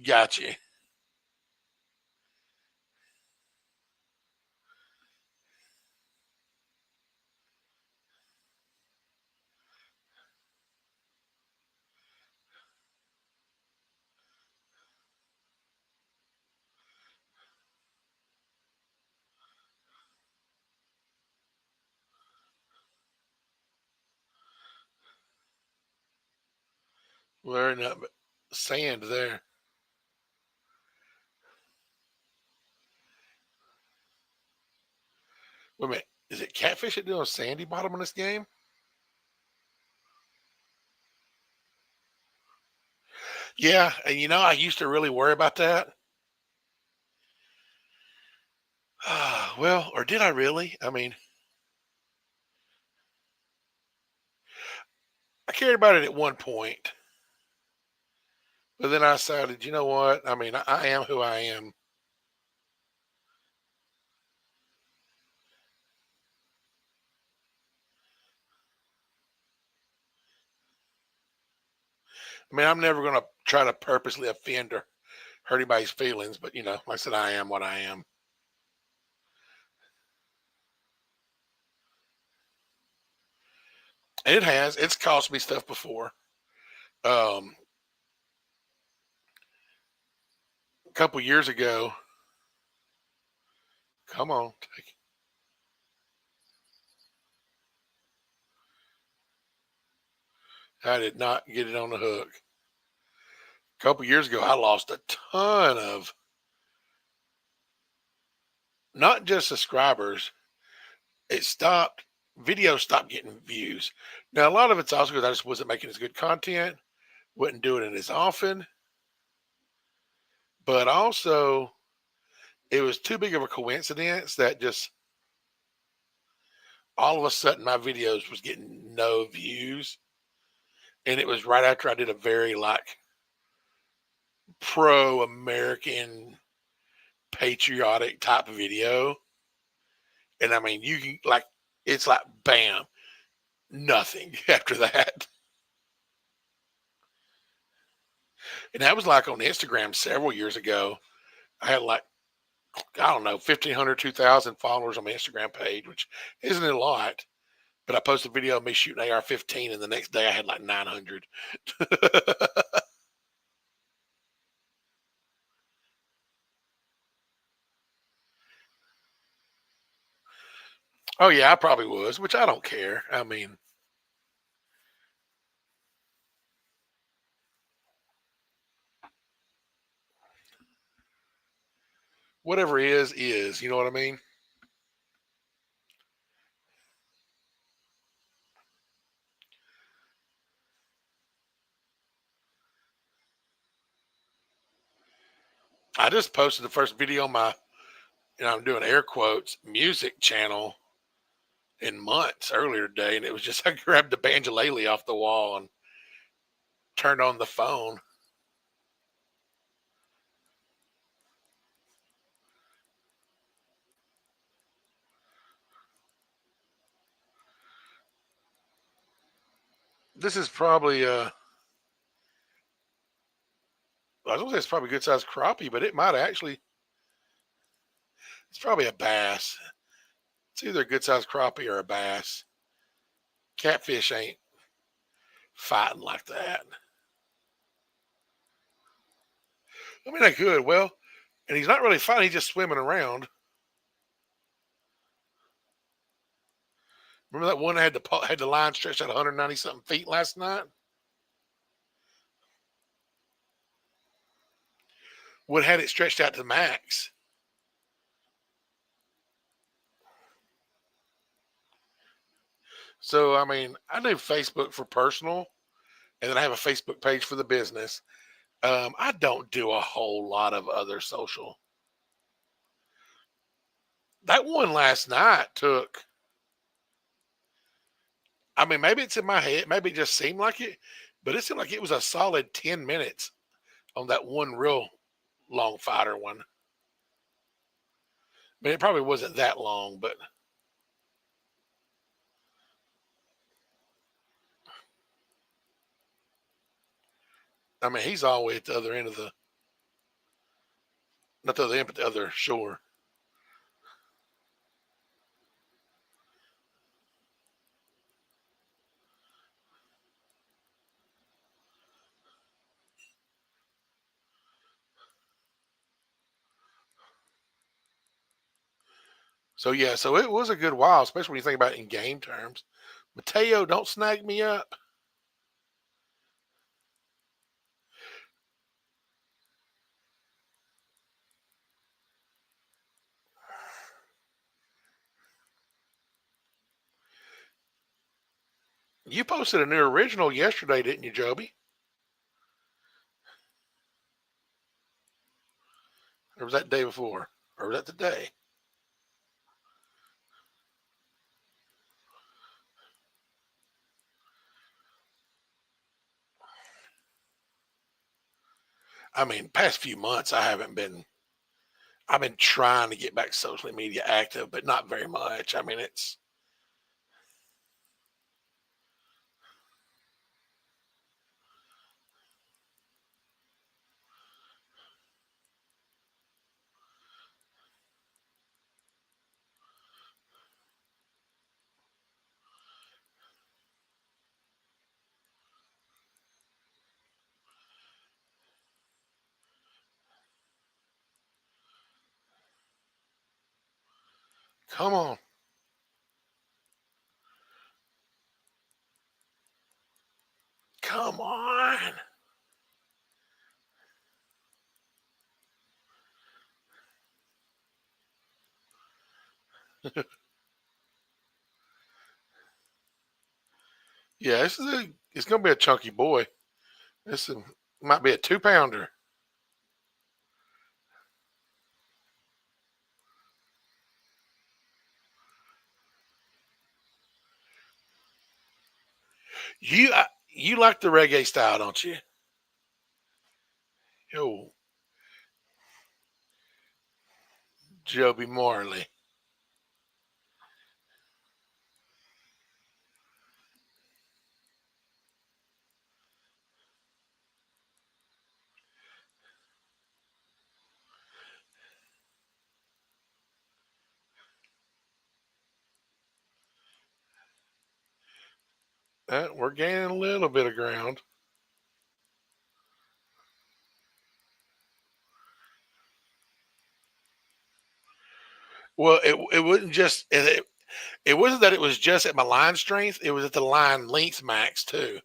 Gotcha. Wearing up sand there. Wait a minute. Is it catfish that doing a sandy bottom in this game? Yeah, and I used to really worry about that. Well, or did I really? I mean, I cared about it at one point, but then I decided, you know what? I mean, I am who I am. I mean, I'm never going to try to purposely offend or hurt anybody's feelings, but like I said, I am what I am. And it has. It's cost me stuff before. A couple years ago, come on, I did not get it on the hook. A couple years ago, I lost a ton of not just subscribers. It stopped. Videos stopped getting views. Now, a lot of it's also because I just wasn't making as good content, wasn't doing it as often, but also it was too big of a coincidence that just all of a sudden my videos was getting no views, and it was right after I did a very like pro American patriotic type of video. And I mean, you can like, it's like bam, nothing after that. And that was like on Instagram several years ago. I had like, I don't know, 1,500, 2,000 followers on my Instagram page, which isn't a lot. But I posted a video of me shooting AR-15, and the next day I had like 900. Oh yeah, I probably was, which I don't care. I mean, whatever is is. You know what I mean? I just posted the first video on my, I'm doing air quotes, music channel in months earlier today, and it was just I grabbed the banjolele off the wall and turned on the phone. This is probably I was gonna say it's probably a good sized crappie, but it might actually, it's probably a bass. It's either a good sized crappie or a bass. Catfish ain't fighting like that. I mean, they could. Well, and he's not really fighting; he's just swimming around. Remember that one that had the line stretched out 190 something feet last night? Would had it stretched out to the max. So I mean, I do Facebook for personal, and then I have a Facebook page for the business. I don't do a whole lot of other social. That one last night took. I mean, maybe it's in my head. Maybe it just seemed like it, but it seemed like it was a solid 10 minutes on that one real long fighter one. I mean, it probably wasn't that long, but I mean, he's always at the other end of the, not the other end, but the other shore. So yeah, so it was a good while, especially when you think about it in game terms. Mateo, don't snag me up. You posted a new original yesterday, didn't you, Joby? Or was that the day before? Or was that today? I mean, past few months, I've been trying to get back socially media active, but not very much. I mean, come on. Come on. Yeah, it's gonna be a chunky boy. Might be a 2 pounder. You like the reggae style, don't you? Yo, Joby Marley. We're gaining a little bit of ground. Well, it wasn't just it wasn't that it was just at my line strength. It was at the line length max too.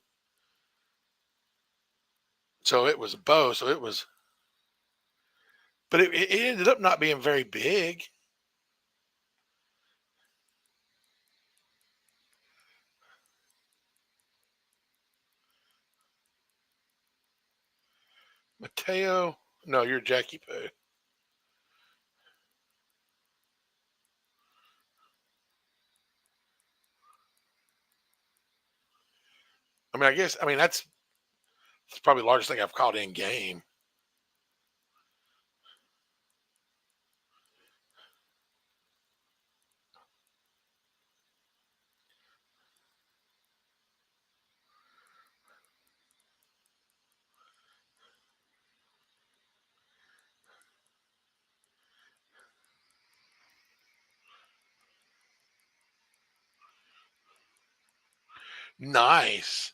So it was both. So it was, but it ended up not being very big. Mateo, no, you're Jackie Poo. I mean, I guess I mean that's probably the largest thing I've caught in game. Nice.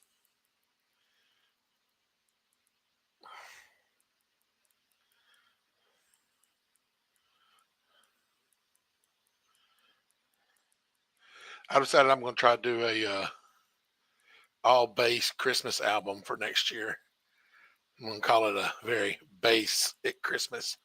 I decided I'm going to try to do a all bass Christmas album for next year. I'm going to call it a very bass at Christmas.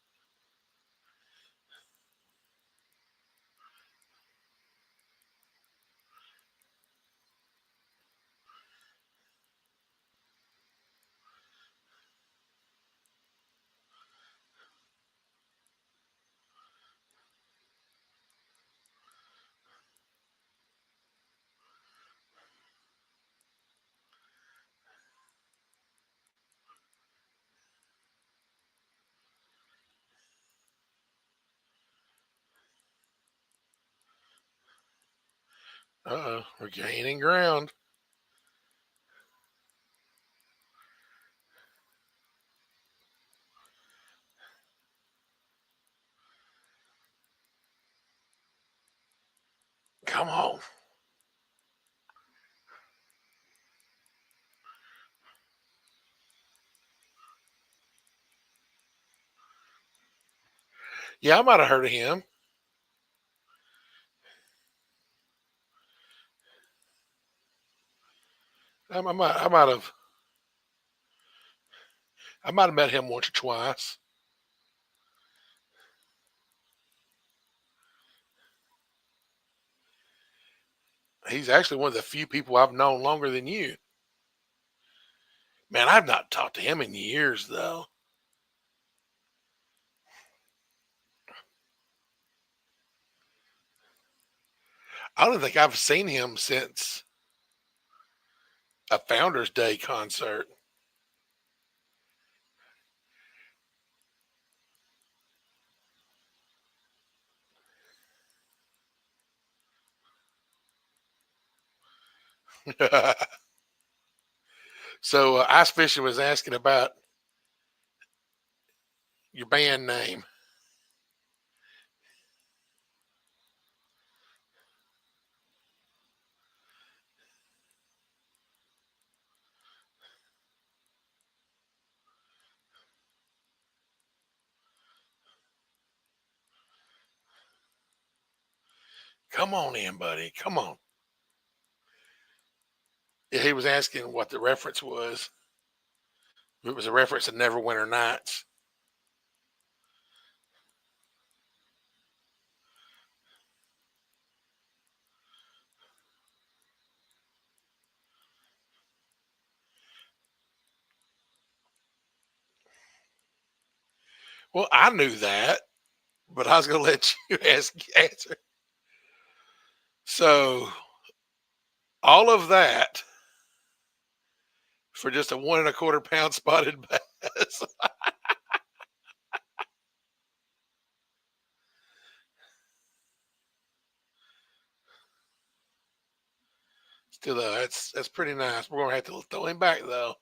We're gaining ground. Come on. Yeah, I might have heard of him. I might have met him once or twice. He's actually one of the few people I've known longer than you. Man, I've not talked to him in years though. I don't think I've seen him since a Founders Day concert. So Ice Fishing was asking about your band name. Come on in, buddy. Come on. Yeah, he was asking what the reference was. It was a reference to Neverwinter Nights. Well, I knew that, but I was going to let you answer. So, all of that for just a 1.25 pound spotted bass. Still, that's pretty nice. We're gonna have to throw him back though.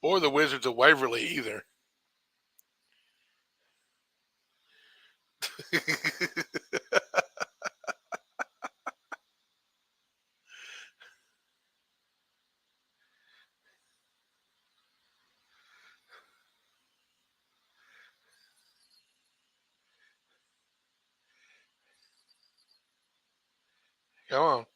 Or the Wizards of Waverly either. Come on.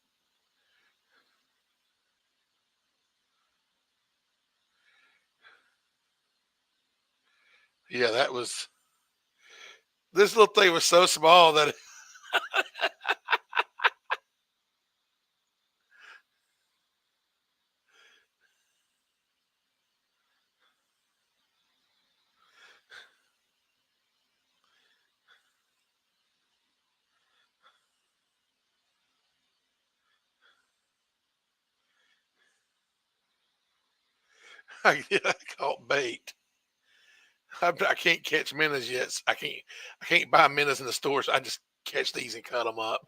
Yeah, that was. This little thing was so small that I caught bait. I can't catch minnows yet. I can't buy minnows in the stores. So I just catch these and cut them up.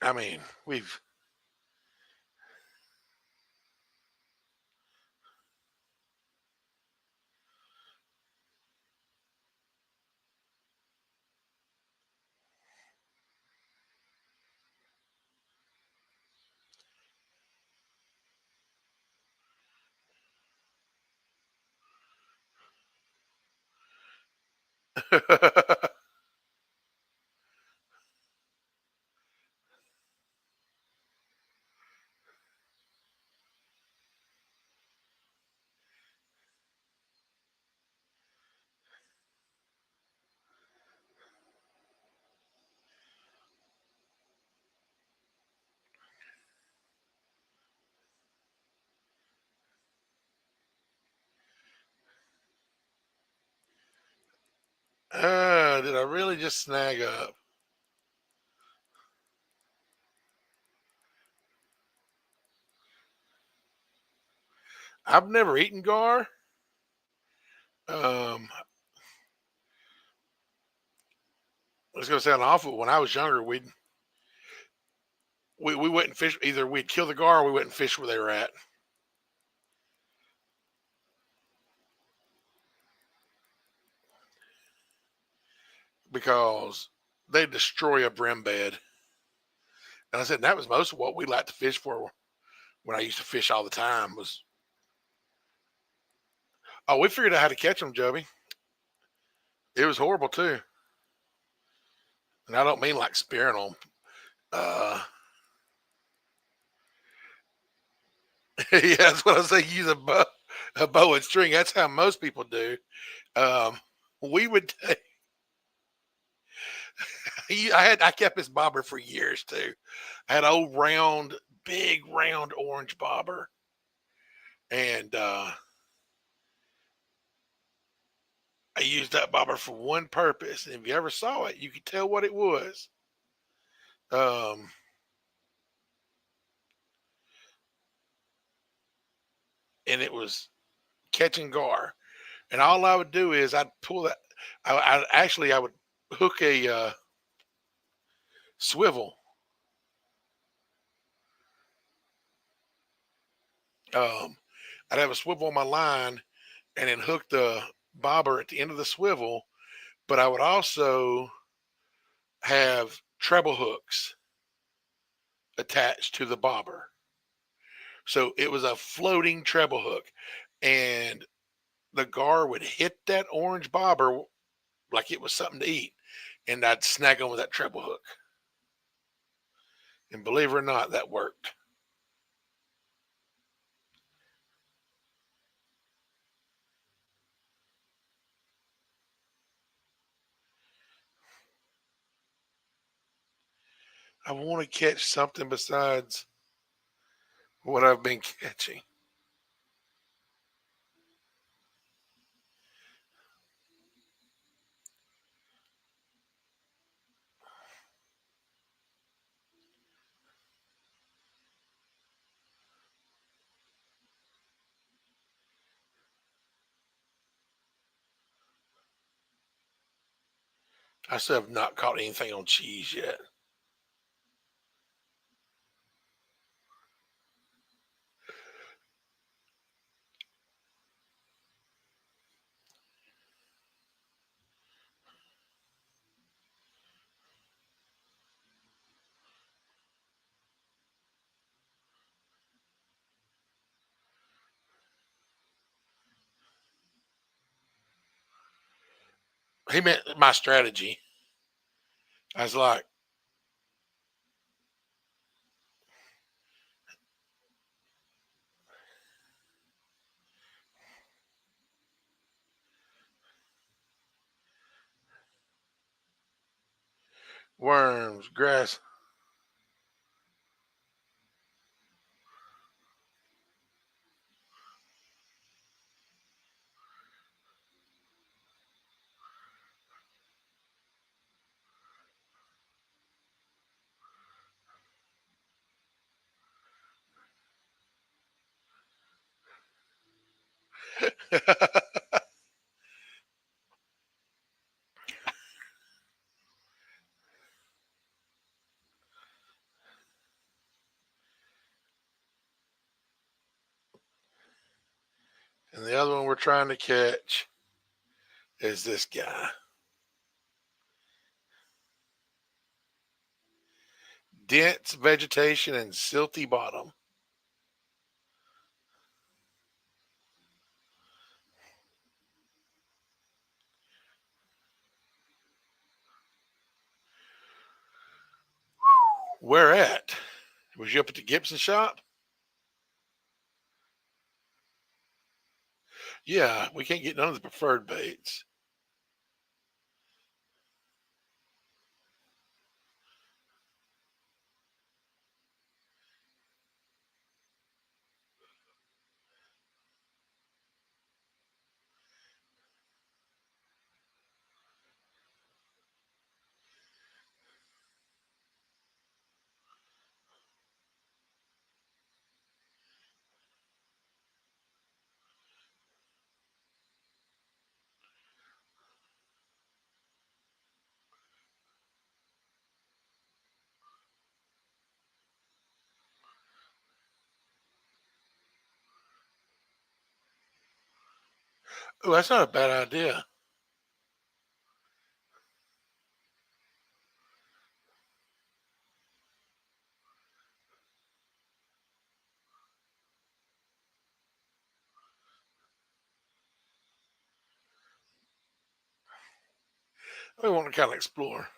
I mean, we've. Did I really just snag up? I've never eaten gar. I was going to sound awful. When I was younger, we went and fish. Either we'd kill the gar or we went and fish where they were at because they destroy a brim bed. And I said that was most of what we like to fish for when I used to fish all the time was. Oh, we figured out how to catch them, Joby. It was horrible too, and I don't mean like spearing them. Uh, yeah, that's what I say. Use a bow and string. That's how most people do. Um, we would. I kept this bobber for years too. I had an old round, big round orange bobber, and I used that bobber for one purpose. And if you ever saw it, you could tell what it was. Um, and it was catching gar. And all I would do is I'd pull that. I would hook a swivel. Um, I'd have a swivel on my line, and then hook the bobber at the end of the swivel. But I would also have treble hooks attached to the bobber. So it was a floating treble hook, and the gar would hit that orange bobber like it was something to eat, and I'd snag on with that treble hook. And believe it or not, that worked. I want to catch something besides what I've been catching. I still have not caught anything on cheese yet. He meant my strategy. I was like, worms, grass. And the other one we're trying to catch is this guy. Dense vegetation and silty bottom. Where at? Was you up at the Gibson shop? Yeah, we can't get none of the preferred baits. Oh, that's not a bad idea. We want to kind of explore.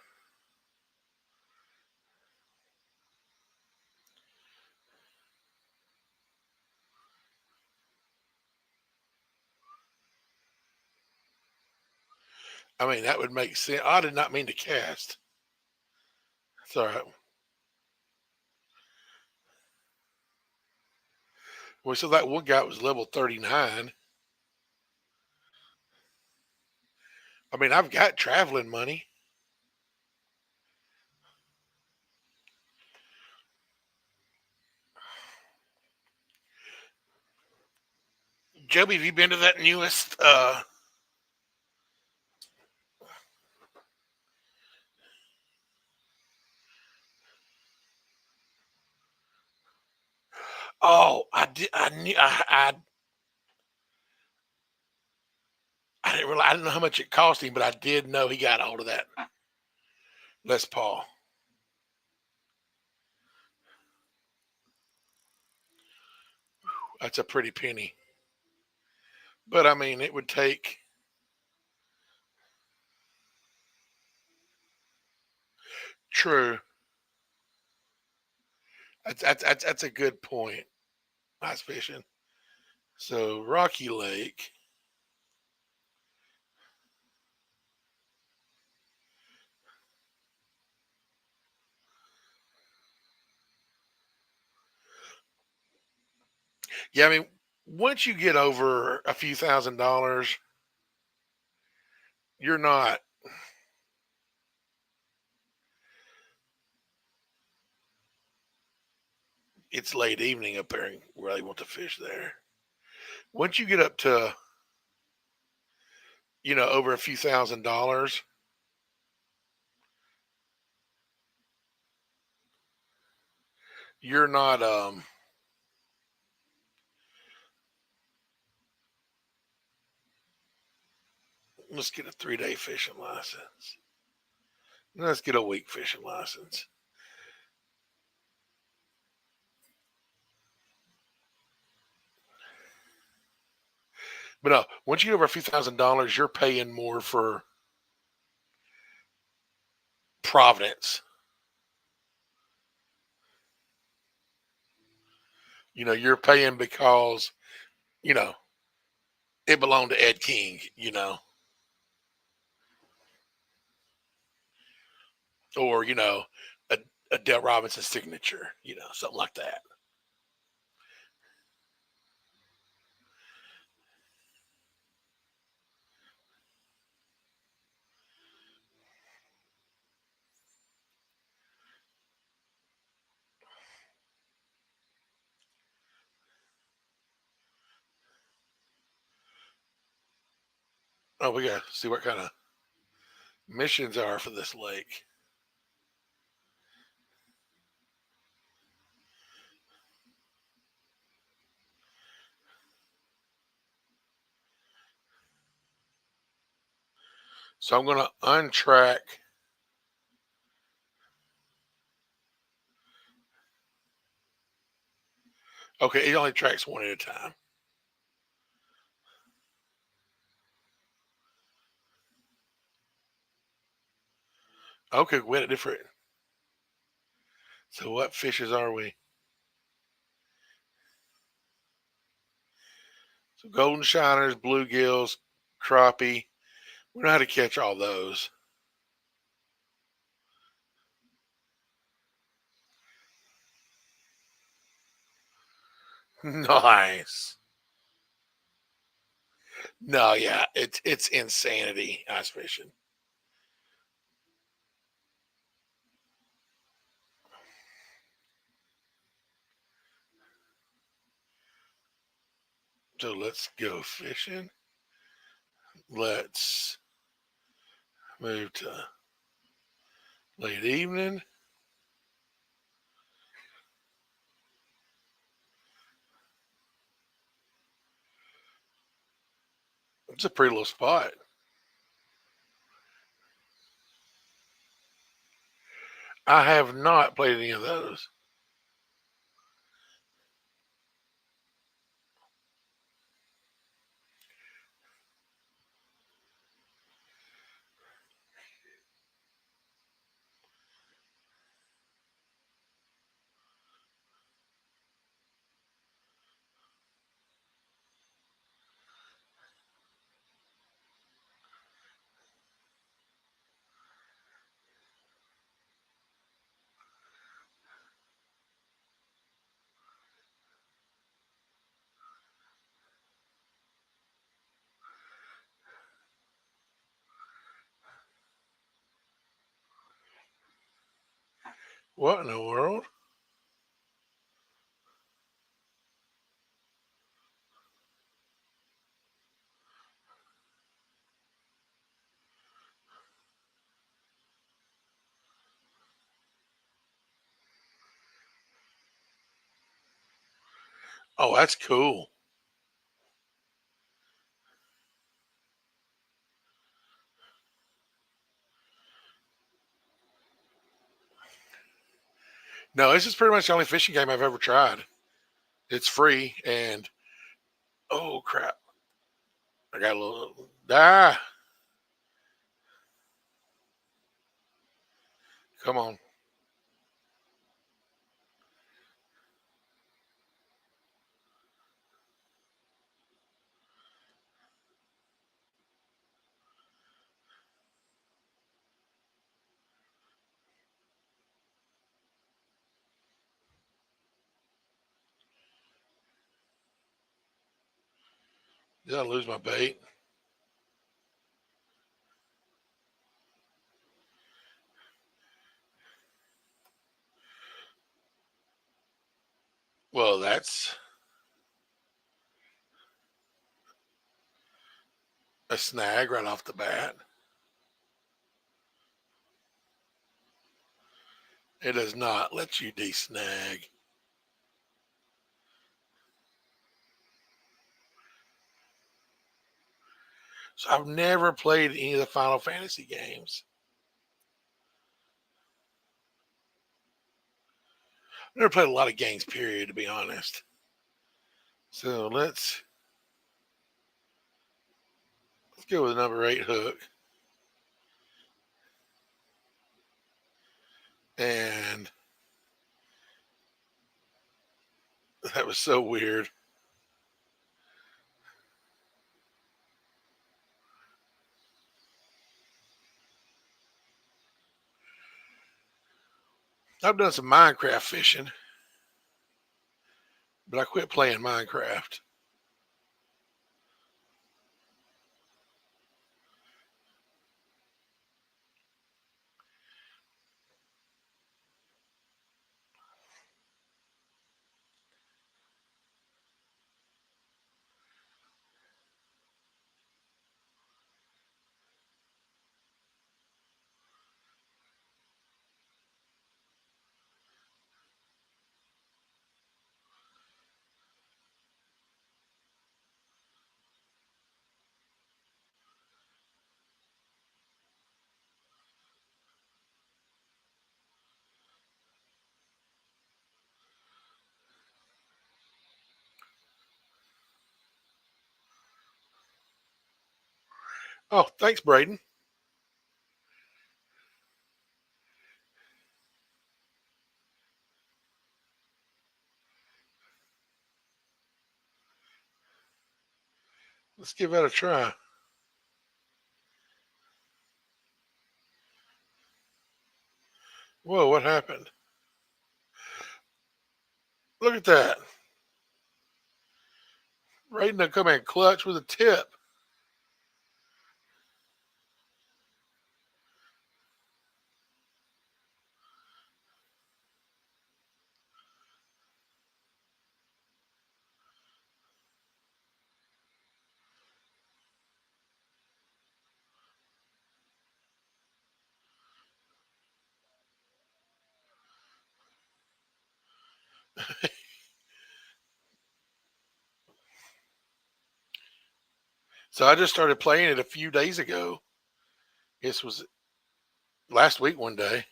I mean, that would make sense. I did not mean to cast. It's all right. Well, so that one guy was level 39. I mean, I've got traveling money. Joby, have you been to that newest? Oh, I did. I knew. I didn't realize. I didn't know how much it cost him, but I did know he got a hold of that Les Paul. That's a pretty penny. But I mean, it would take. True. That's a good point. Ice fishing. So Rocky Lake. Yeah, I mean, once you get over a few $1,000s, you're not. It's late evening up there and really want to fish there. Once you get up to, over a few $1,000s, you're not. Let's get a 3-day fishing license. Let's get a week fishing license. But no, once you get over a few $1,000s, you're paying more for Providence. You're paying because, you know, it belonged to Ed King, or, a, a Dale Robinson signature, something like that. Oh, we got to see what kind of missions are for this lake. So I'm going to untrack. Okay, it only tracks one at a time. Okay, we had a different. So what fishes are we? So golden shiners, bluegills, crappie. We know how to catch all those. Nice. No, yeah, it's insanity ice fishing. So let's go fishing. Let's move to late evening. It's a pretty little spot. I have not played any of those. What in the world? Oh, that's cool. No, this is pretty much the only fishing game I've ever tried. It's free and oh crap. I got a little come on. Did I lose my bait? Well, that's a snag right off the bat. It does not let you desnag. So I've never played any of the Final Fantasy games. I've never played a lot of games, period, to be honest. So let's go with number 8 hook. And that was so weird. I've done some Minecraft fishing, but I quit playing Minecraft. Oh, thanks, Braden. Let's give that a try. Whoa, what happened? Look at that. Braden will come in clutch with a tip. So I just started playing it a few days ago. This was last week one day.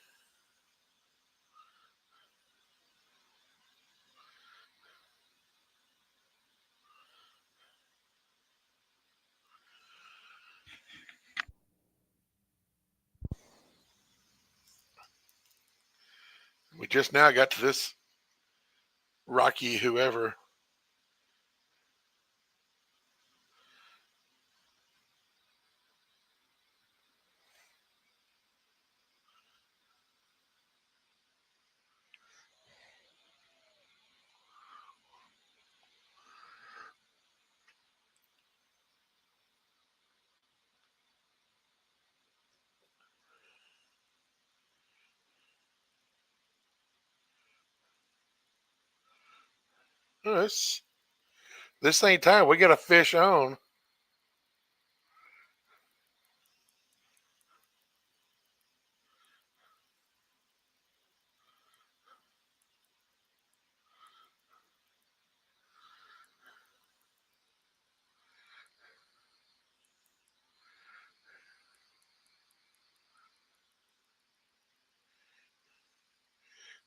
We just now got to this Rocky whoever. This ain't time. We got a fish on.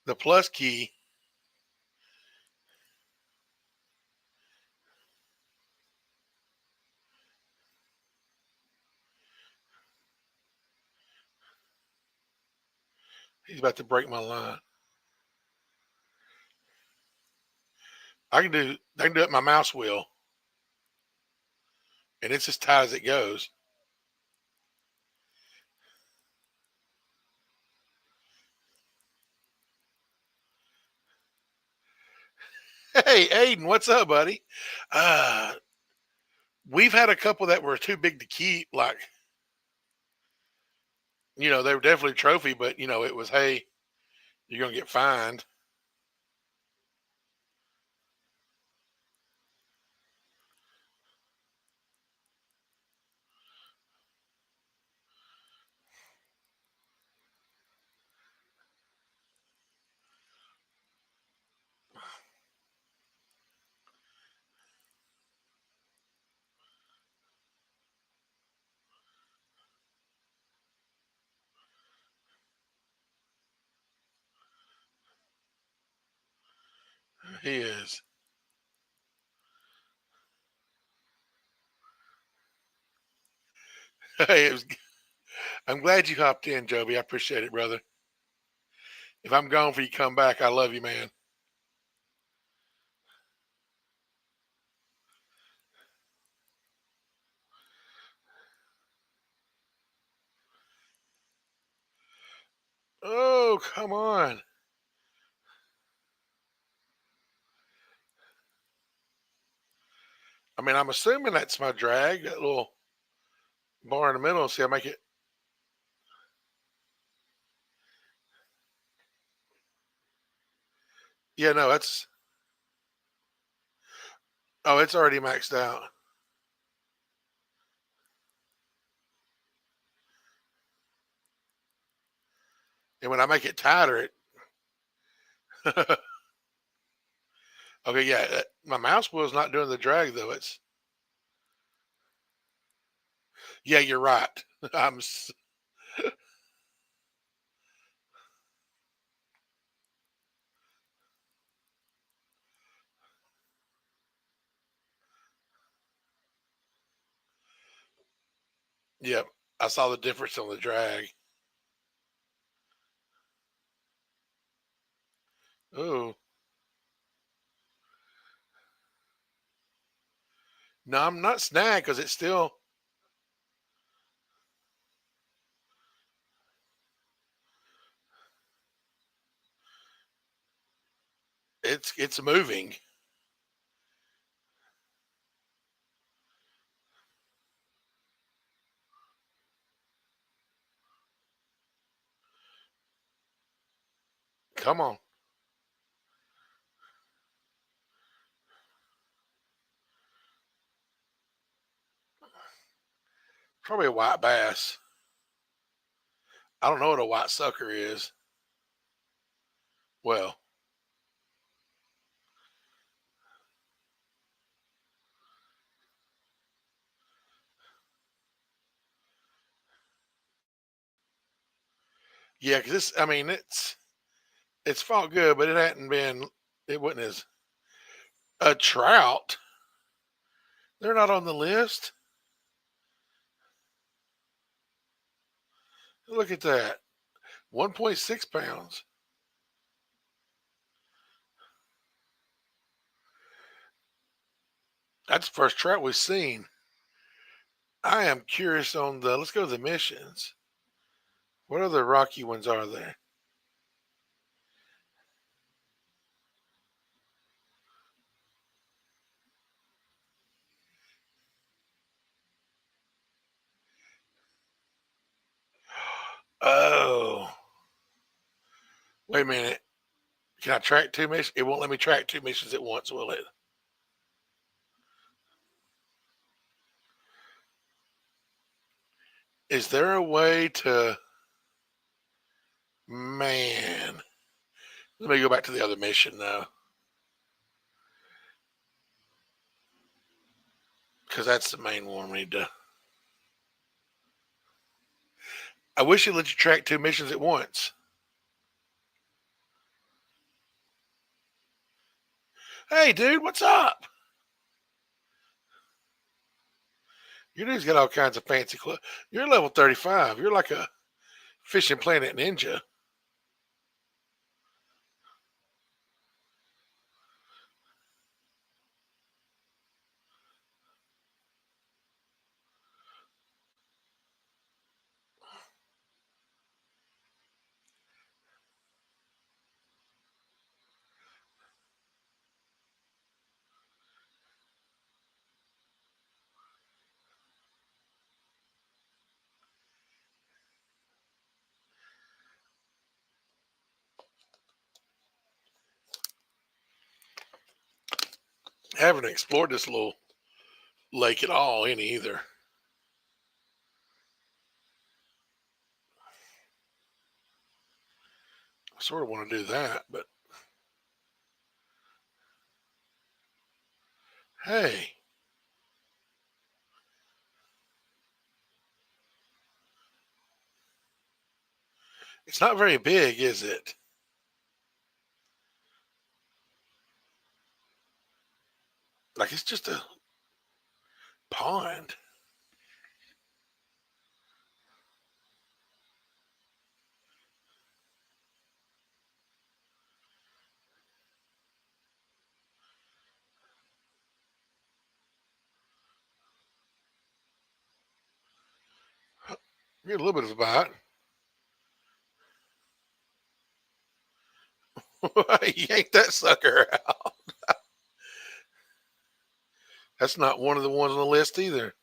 The plus key. He's about to break my line. I can do it with my mouse wheel. And it's as tight as it goes. Hey, Aiden, what's up, buddy? Uh, we've had a couple that were too big to keep. Like, they were definitely a trophy, but it was, hey, you're gonna get fined. He is. Hey, I'm glad you hopped in, Joby. I appreciate it, brother. If I'm gone for you, come back. I love you, man. Oh, come on. I mean, I'm assuming that's my drag, that little bar in the middle. See, I make it. Yeah, no, that's. Oh, it's already maxed out. And when I make it tighter, it. Okay, yeah, my mouse wheel's not doing the drag though. It's. Yeah, you're right. I'm. Yep, I saw the difference on the drag. Oh, no, I'm not snagged because it's still. It's moving. Come on. Probably a white bass. I don't know what a white sucker is. Well, yeah, because this. I mean, it's fought good, but it hadn't been. It wasn't as a trout. They're not on the list. Look at that. 1.6 pounds. That's the first trout we've seen. I am curious on the. Let's go to the missions. What other rocky ones are there? Oh, wait a minute. Can I track two missions? It won't let me track two missions at once, will it? Is there a way to, man, let me go back to the other mission though. Because that's the main one we need to. I wish it let you track two missions at once. Hey, dude, what's up? You dude's got all kinds of fancy clothes. You're level 35. You're like a Fishing Planet ninja. I haven't explored this little lake at all, any either. I sort of want to do that, but hey, it's not very big, is it? Like it's just a pond. You get a little bit of a bite. Yank that sucker out. That's not one of the ones on the list either.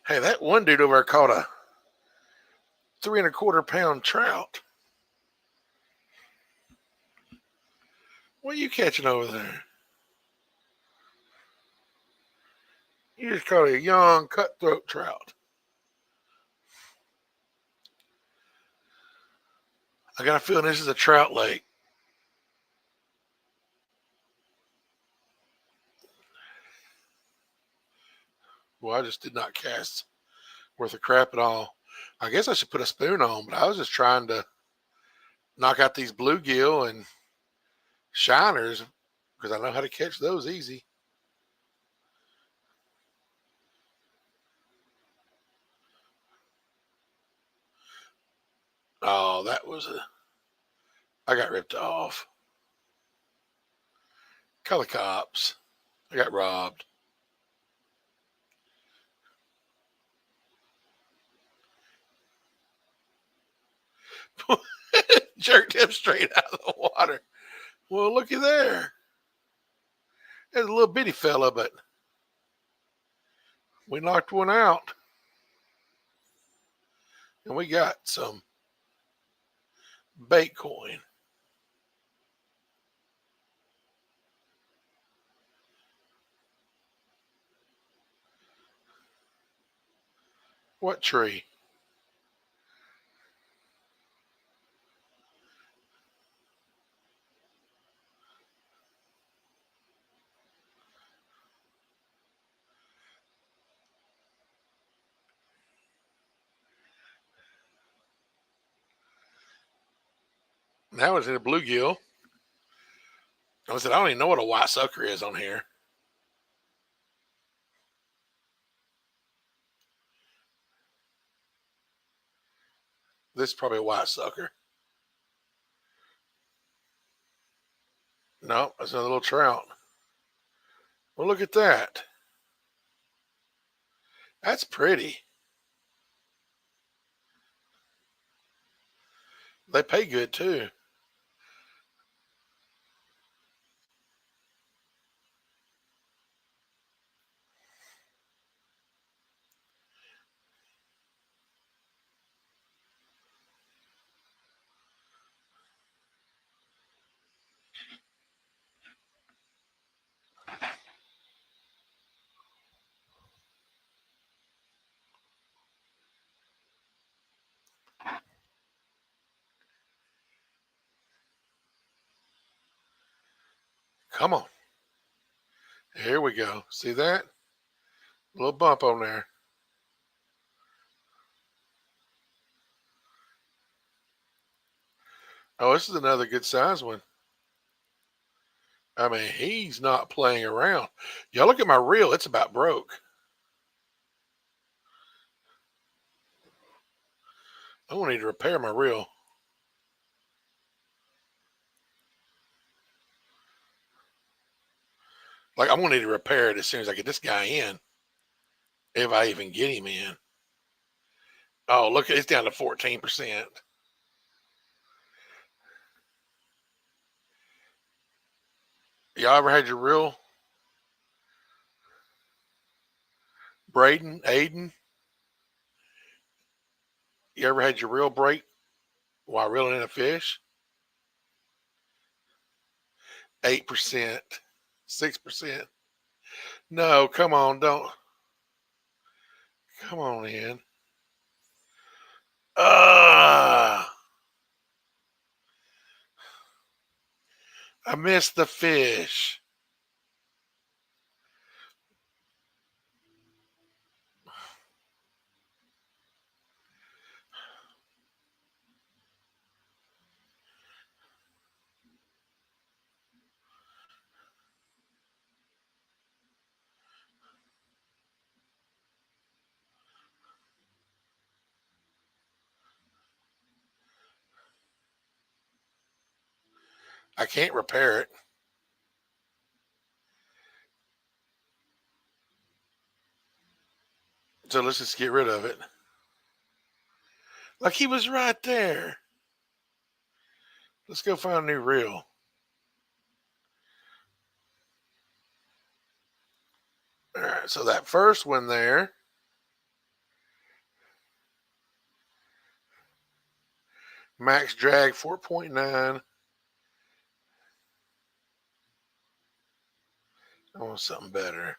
Hey, that one dude over there caught a 3.25 pound trout. What are you catching over there? You just caught a young cutthroat trout. I got a feeling this is a trout lake. Well, I just did not cast worth a crap at all. I guess I should put a spoon on, but I was just trying to knock out these bluegill and shiners because I know how to catch those easy. Oh, that was a. I got ripped off. Call the cops. I got robbed. Jerked him straight out of the water. Well, looky there. There's a little bitty fella, but we knocked one out. And we got some bait coin. What tree? That was in a bluegill. I said, I don't even know what a white sucker is on here. This is probably a white sucker. No, that's another little trout. Well, look at that. That's pretty. They pay good too. Come on. Here we go. See that? Little bump on there. Oh, this is another good size one. I mean, he's not playing around. Y'all look at my reel. It's about broke. I'm going to need to repair my reel. Like, I'm going to need to repair it as soon as I get this guy in. If I even get him in. Oh, look, it's down to 14%. Y'all ever had your reel? Braden, Aiden? You ever had your reel break while reeling in a fish? 8%, 6%. No, come on, don't. Come on in. I missed the fish. I can't repair it. So let's just get rid of it. Like he was right there. Let's go find a new reel. All right, so that first one there, max drag 4.9. I want something better.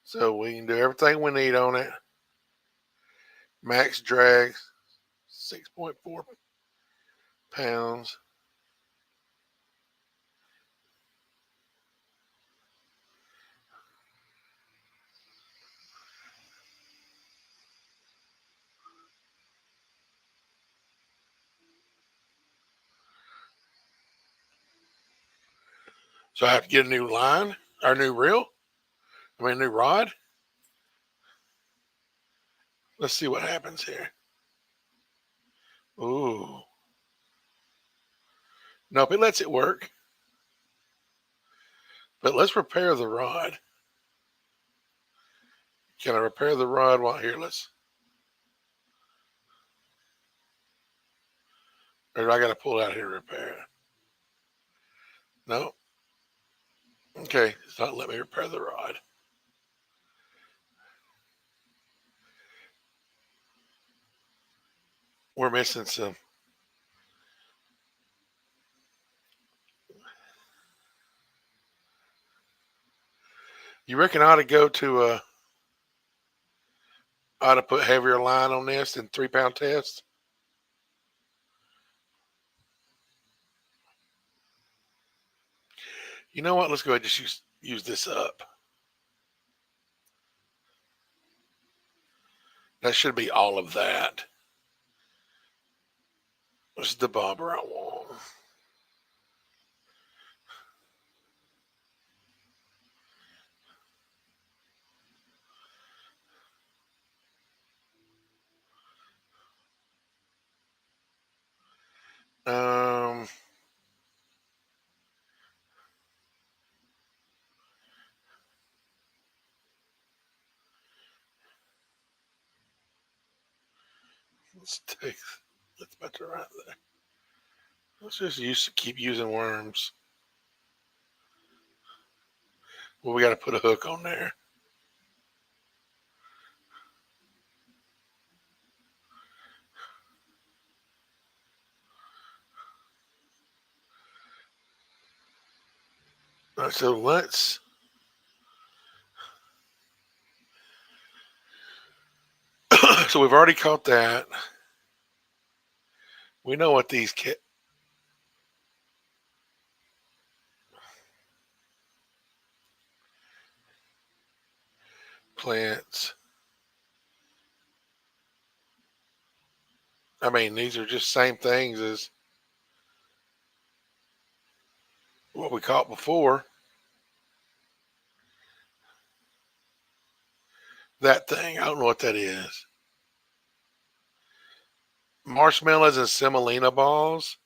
So we can do everything we need on it. Max drag 6.4 pounds. So I have to get a new line, or new reel. I mean, new rod. Let's see what happens here. Ooh. Nope, it lets it work. But let's repair the rod. Can I repair the rod while here? Or do I got to pull it out here to repair it? No. Okay, it's not letting me repair the rod. We're missing some. You reckon I ought to go to ought to put heavier line on this than 3 pound test? You know what? Let's go ahead and just use this up. That should be all of that. This is the bobber I want. Um, let's take. That's better right there. Let's just keep using worms. Well, we got to put a hook on there. All right, so let's. So we've already caught that. We know what these plants. I mean, these are just same things as what we caught before. That thing, I don't know what that is. Marshmallows and semolina balls.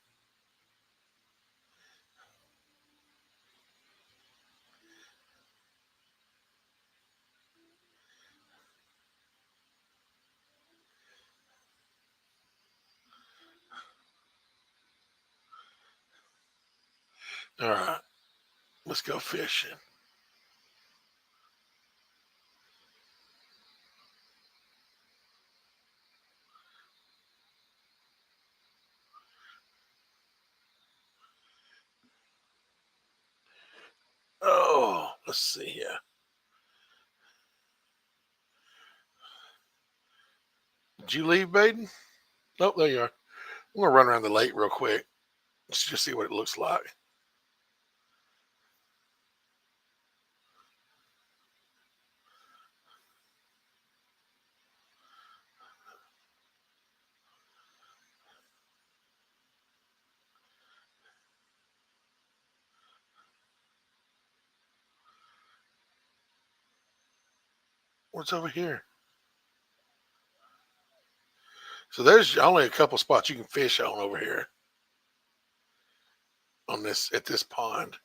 All right, let's go fishing. Oh, let's see here. Did you leave, Baden? Nope, there you are. I'm gonna run around the lake real quick. Let's just see what it looks like. What's over here? So there's only a couple spots you can fish on over here on this at this pond.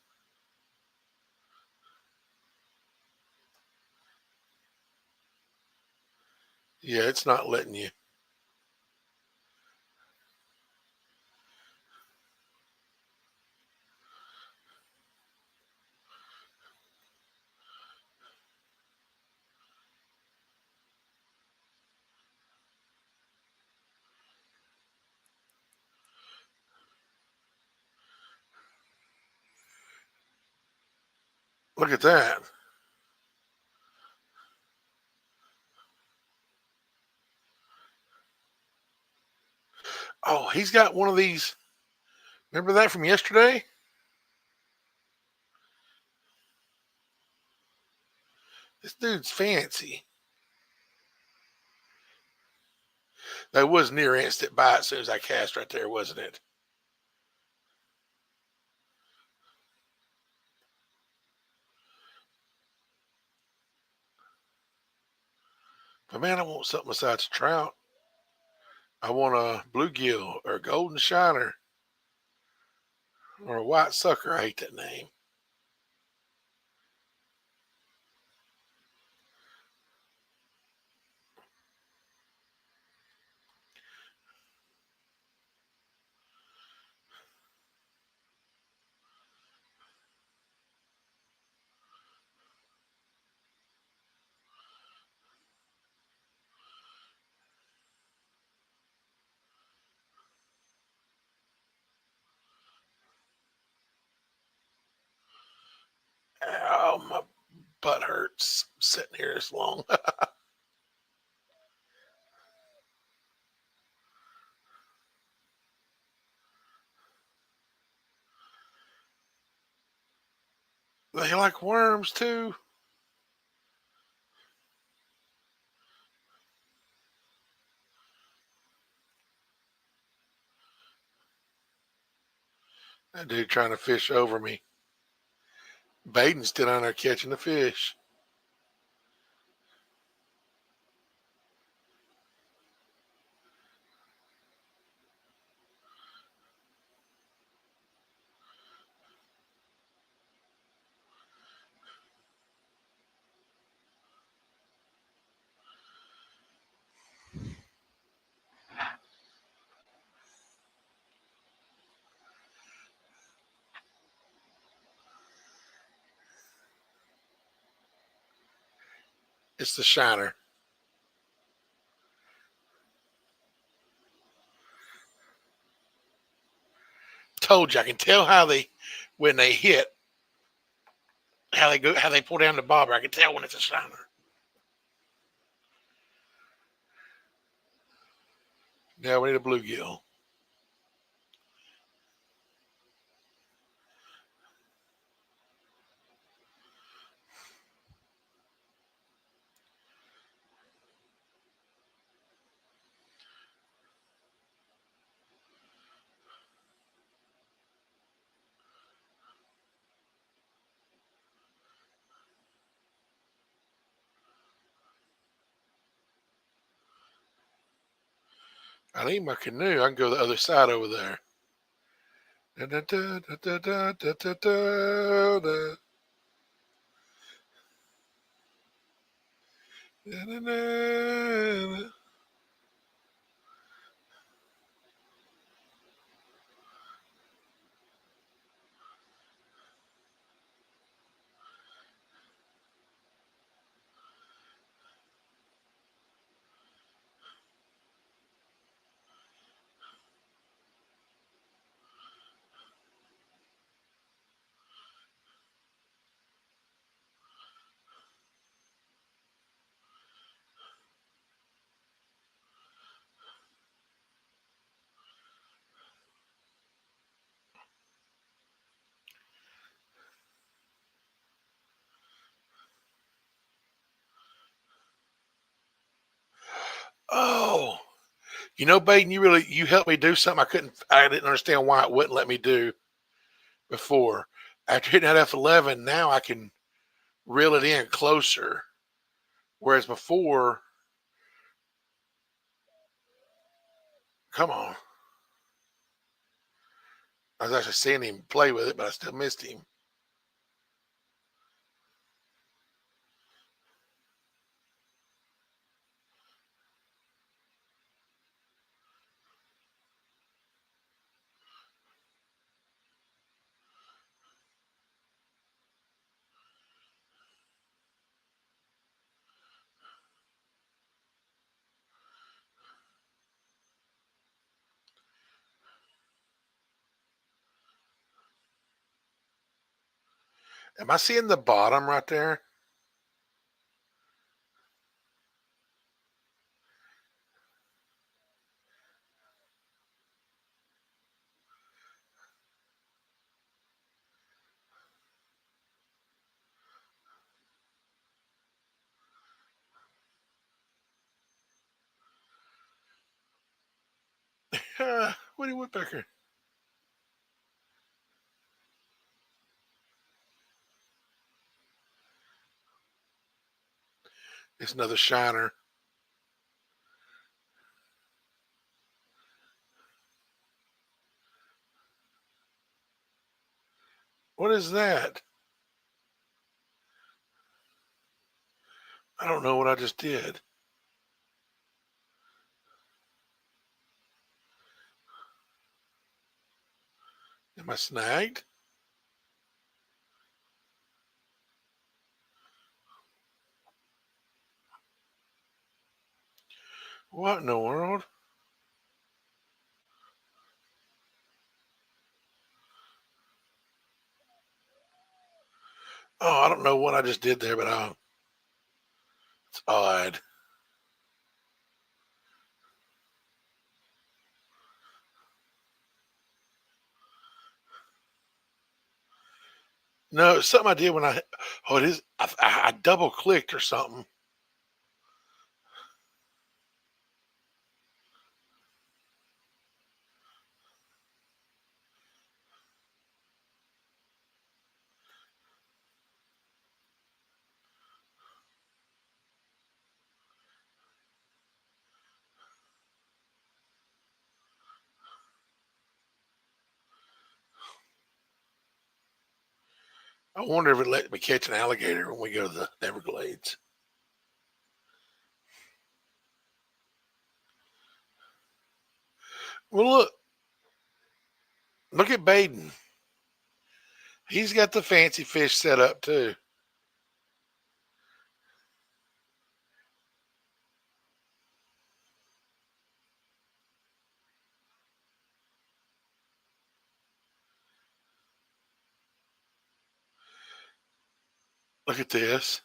Yeah, it's not letting you. Look at that. Oh, he's got one of these. Remember that from yesterday? This dude's fancy. That was near instant bite as soon as I cast right there, wasn't it? But man, I want something besides trout. I want a bluegill or a golden shiner or a white sucker. I hate that name. Oh, my butt hurts sitting here this long. They like worms too. That dude trying to fish over me. Baden's still down there catching the fish. It's the shiner. Told you, I can tell how they, when they hit, how they go, how they pull down the bobber. I can tell when it's a shiner. Now we need a bluegill. I need my canoe. I can go the other side over there. Da, da, da, da, da, da, da, da, da. Da, da, da. Oh, Baden, you helped me do something I didn't understand why it wouldn't let me do before. After hitting that F11, now I can reel it in closer. Whereas before, come on, I was actually seeing him play with it, but I still missed him. Am I seeing the bottom right there? Woody Woodpecker. It's another shiner. What is that? I don't know what I just did. Am I snagged? What in the world? Oh, I don't know what I just did there, but it's odd. No, it's something I did when oh, it is. I double clicked or something. I wonder if it let me catch an alligator when we go to the Everglades. Well, look at Baden. He's got the fancy fish set up too. Look at this.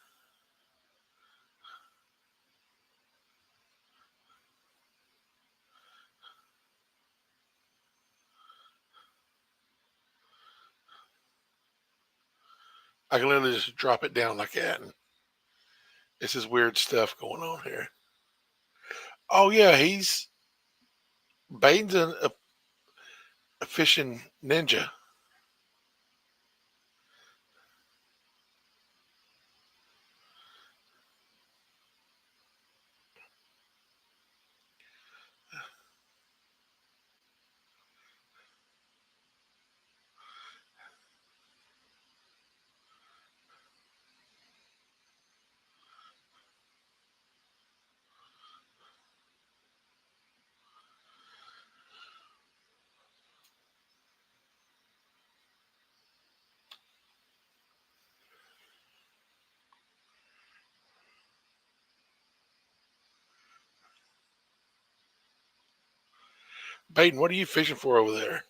I can literally just drop it down like that, and this is weird stuff going on here. Oh yeah, he's Baden's a fishing ninja. Baden, what are you fishing for over there?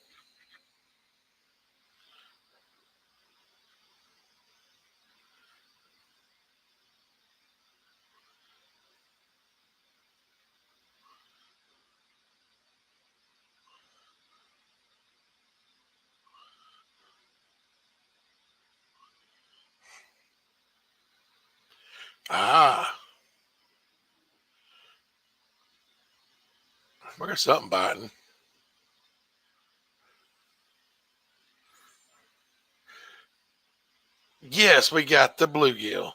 Ah, I got something biting. Yes, we got the bluegill.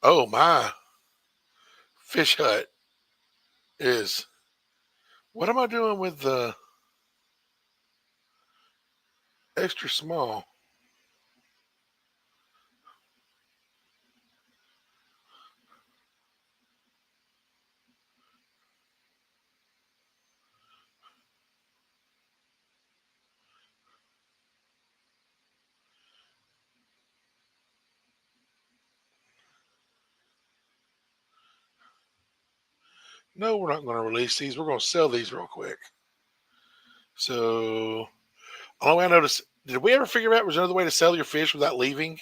Oh, my fish hut is. What am I doing with the extra small? No, we're not going to release these. We're going to sell these real quick. So, only way I noticed, did we ever figure out was another way to sell your fish without leaving?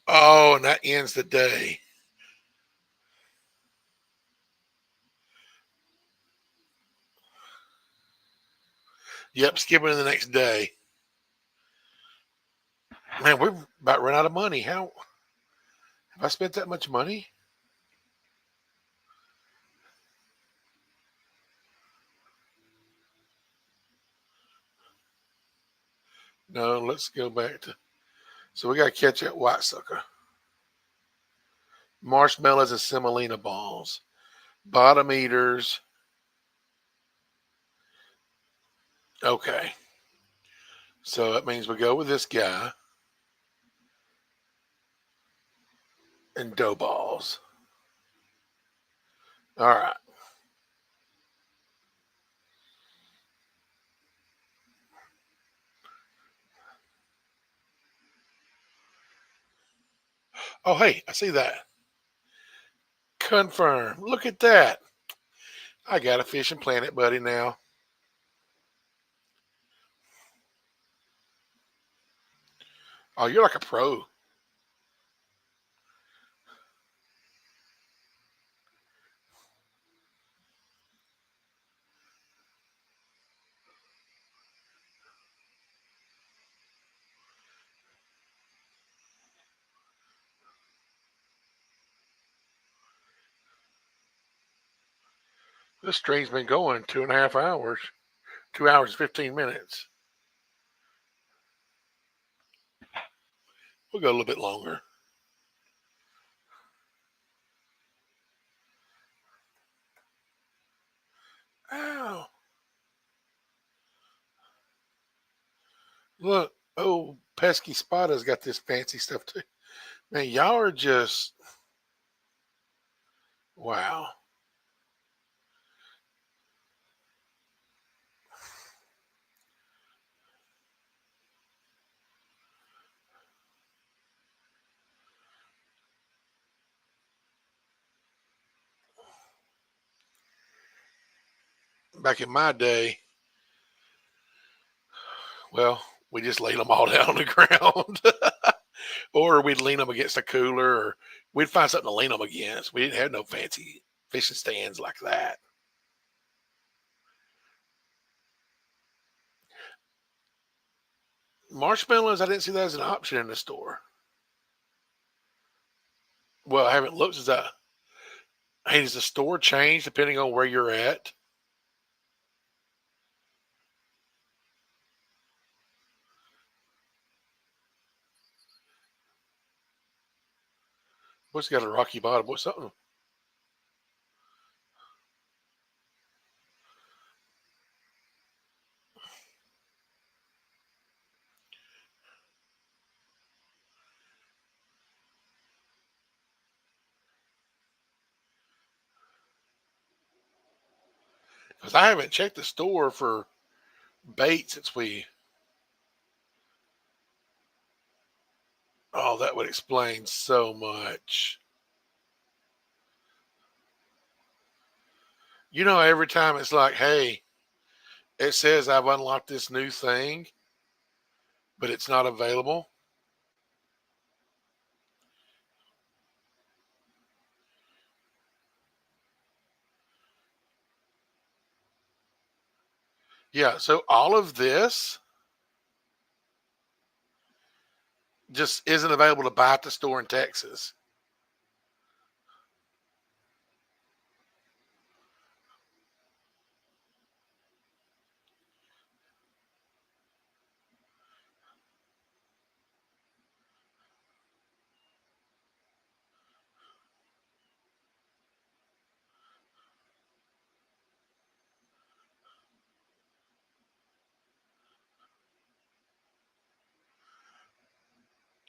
Oh, and that ends the day. Yep, skipping to the next day. Man, we've about run out of money. How have I spent that much money? No, let's go back to. So we got to catch that white sucker. Marshmallows and semolina balls. Bottom eaters. Okay. So that means we go with this guy and dough balls. All right. Oh, hey, I see that. Confirm. Look at that. I got a fishing planet buddy now. Oh, you're like a pro. This stream's been going 2.5 hours. 2 hours and 15 minutes. We'll go a little bit longer. Ow. Look. Oh, pesky Spada's got this fancy stuff too. Man, y'all are just wow. Back in my day, well, we just laid them all down on the ground, or we'd lean them against a cooler, or we'd find something to lean them against. We didn't have no fancy fishing stands like that. Marshmallows, I didn't see that as an option in the store. Well, I haven't looked at that. Hey, does the store change depending on where you're at? What's got a rocky bottom? What's something? Because I haven't checked the store for bait since we. Oh, that would explain so much. Every time it's like, hey, it says I've unlocked this new thing, but it's not available. Yeah, so all of this just isn't available to buy at the store in Texas.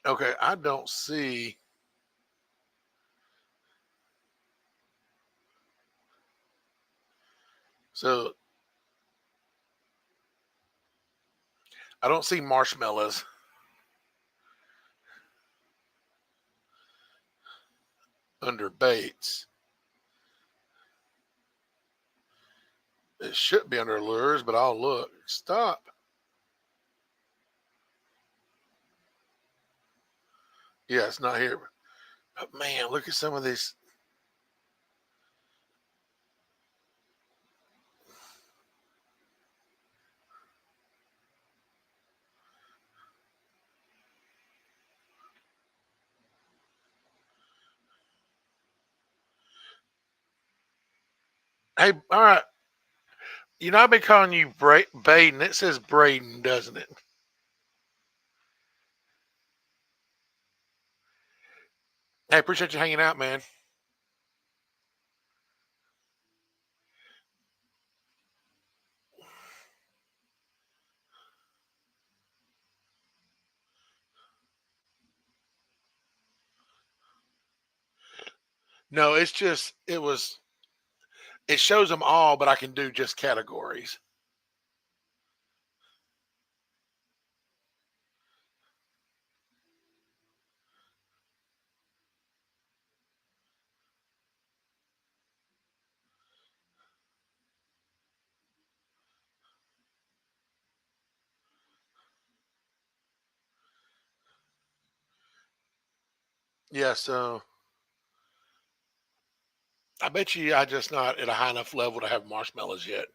Okay, I don't see. So I don't see marshmallows under baits. It should be under lures, but I'll look. Stop. Yeah, it's not here. But man, look at some of these. Hey, all right. I've been calling you Baden. It says Braden, doesn't it? Hey, appreciate you hanging out, man. No, it's just it shows them all, but I can do just categories. Yeah, so I bet you I just not at a high enough level to have marshmallows yet.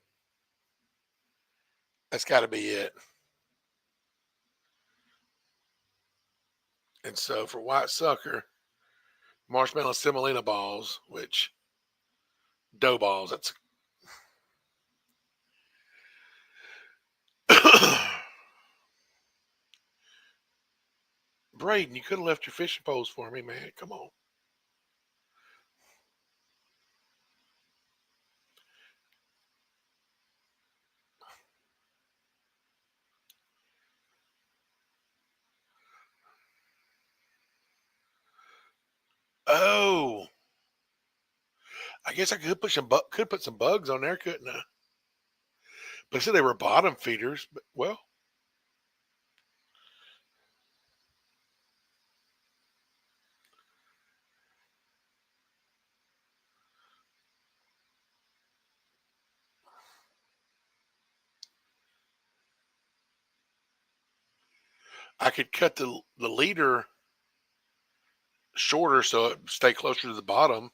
That's got to be it. And so for white sucker, marshmallow semolina balls, which dough balls. That's Braden. You could have left your fishing poles for me, man. Come on. Oh, I guess I could put some bugs on there, couldn't I? But I said they were bottom feeders. But well, I could cut the leader shorter so it stay closer to the bottom.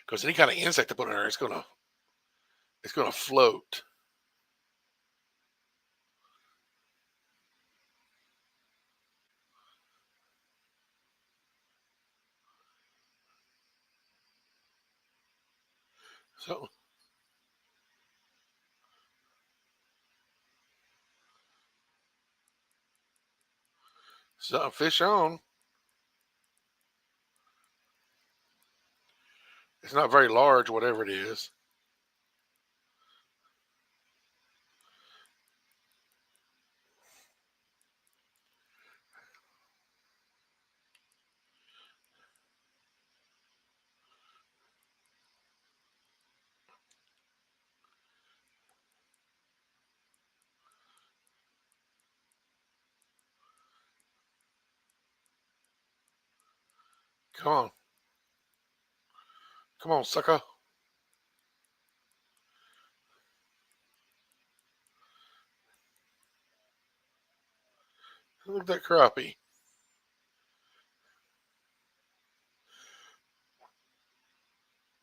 Because any kind of insect to put in there, it's gonna float. So fish on. It's not very large, whatever it is. Come on. Come on, sucker. Look at that crappie.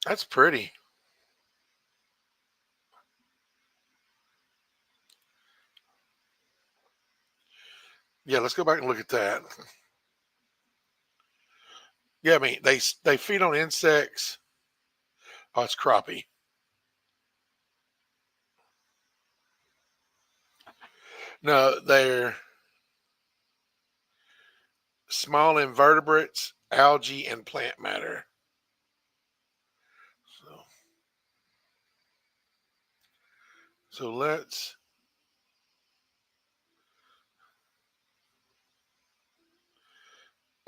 That's pretty. Yeah, let's go back and look at that. Yeah, I mean they feed on insects. Oh, it's crappie. No, they're small invertebrates, algae, and plant matter. So, so let's.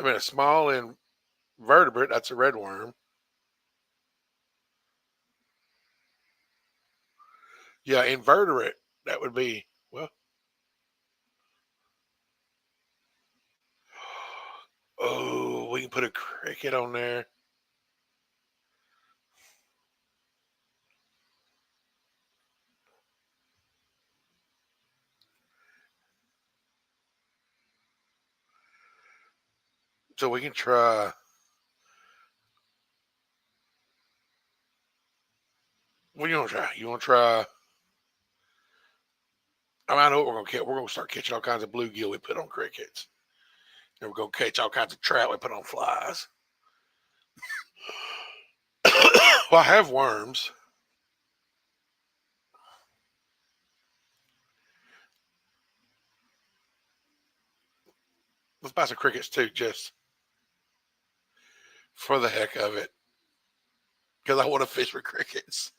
I mean, a small invertebrate. That's a red worm. Yeah, invertebrate. That would be well. Oh, we can put a cricket on there. So we can try. What do you want to try? You want to try? I mean, I know what we're gonna catch. We're gonna start catching all kinds of bluegill we put on crickets, and we're gonna catch all kinds of trout we put on flies. Well, I have worms. Let's buy some crickets too, just for the heck of it, because I want to fish for crickets.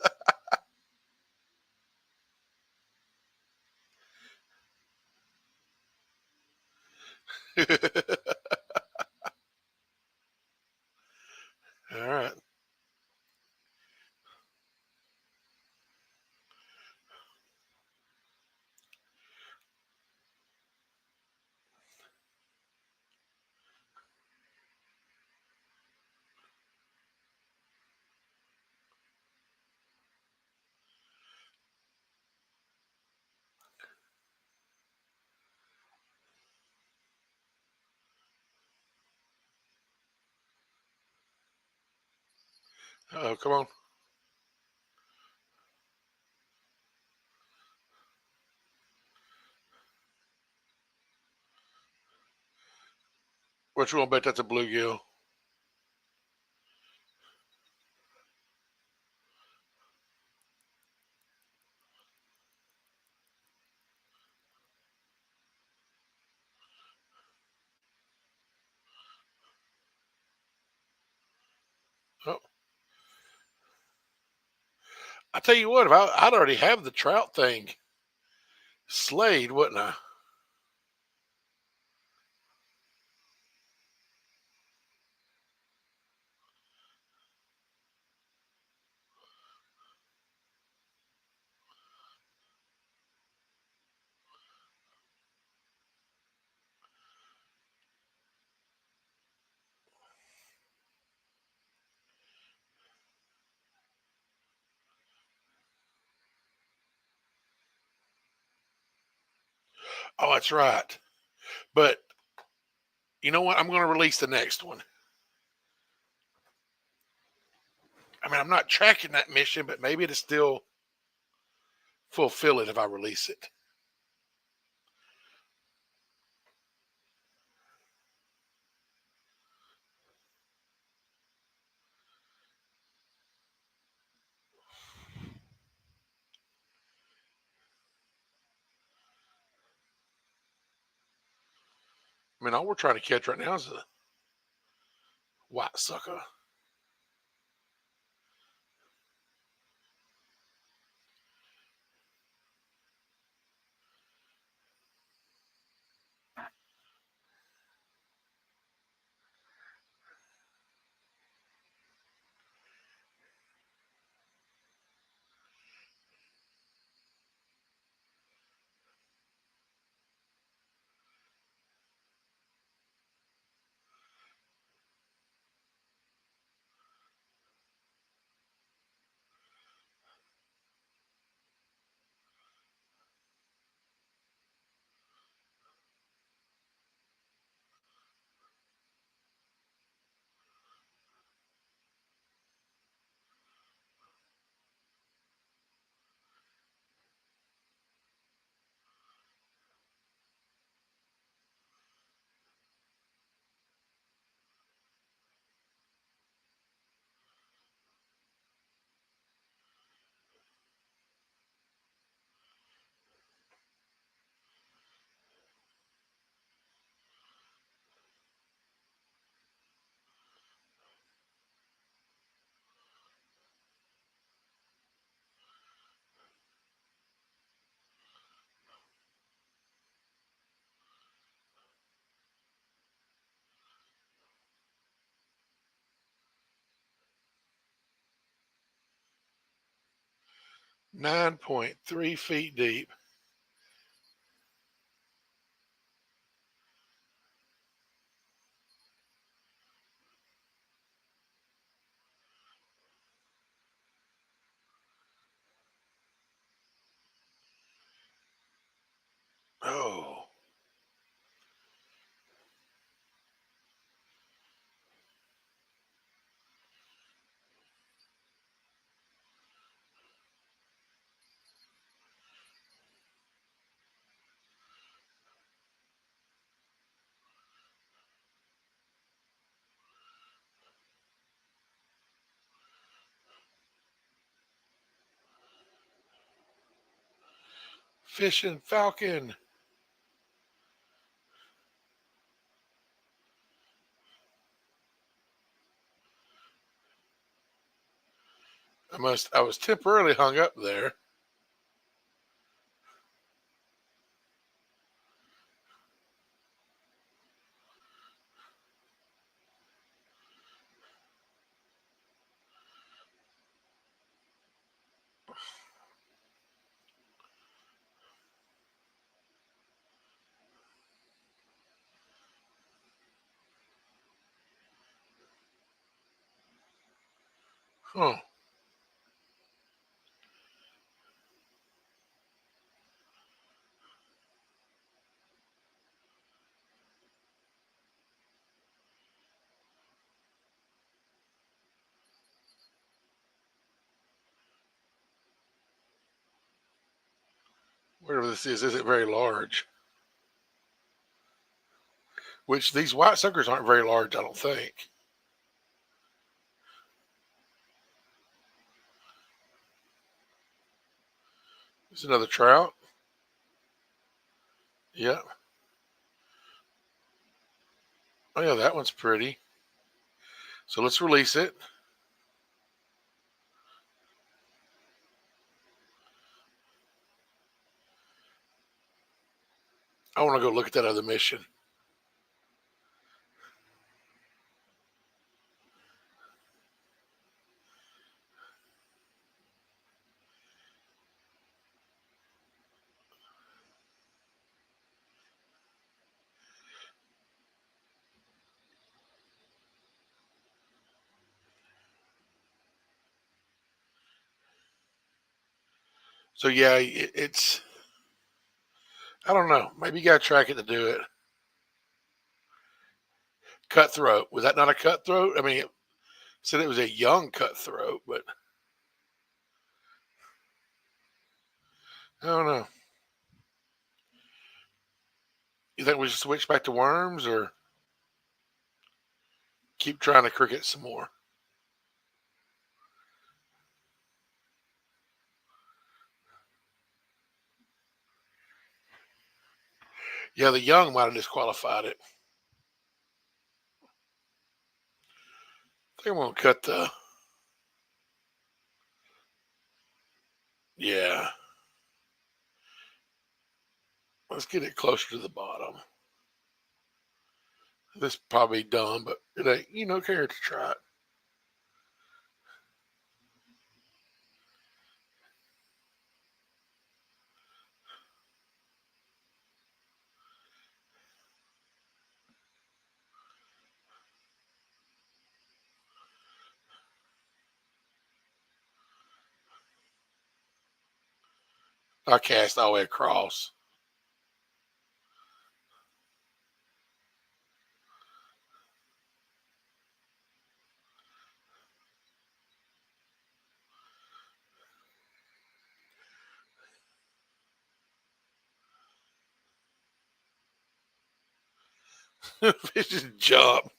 All right. Oh, come on. What you want to bet that's a bluegill? Oh, I tell you what, if I'd already have the trout thing slayed, wouldn't I? Oh, that's right. But you know what? I'm going to release the next one. I mean, I'm not tracking that mission, but maybe it'll still fulfill it if I release it. I mean, all we're trying to catch right now is a white sucker. 9.3 feet deep. Oh, fishing falcon. I was temporarily hung up there. Huh. Whatever this is isn't very large. Which these white suckers aren't very large, I don't think. There's another trout. Yep. Oh yeah, that one's pretty. So let's release it. I want to go look at that other mission. So yeah, it's I don't know. Maybe you got to track it to do it. Cutthroat. Was that not a cutthroat? I mean, it said it was a young cutthroat, but I don't know. You think we should switch back to worms or keep trying to cricket some more? Yeah, the young might have disqualified it. They won't cut the. Yeah. Let's get it closer to the bottom. This is probably dumb, but it ain't, care to try it. I cast all the way across. Fish just jump.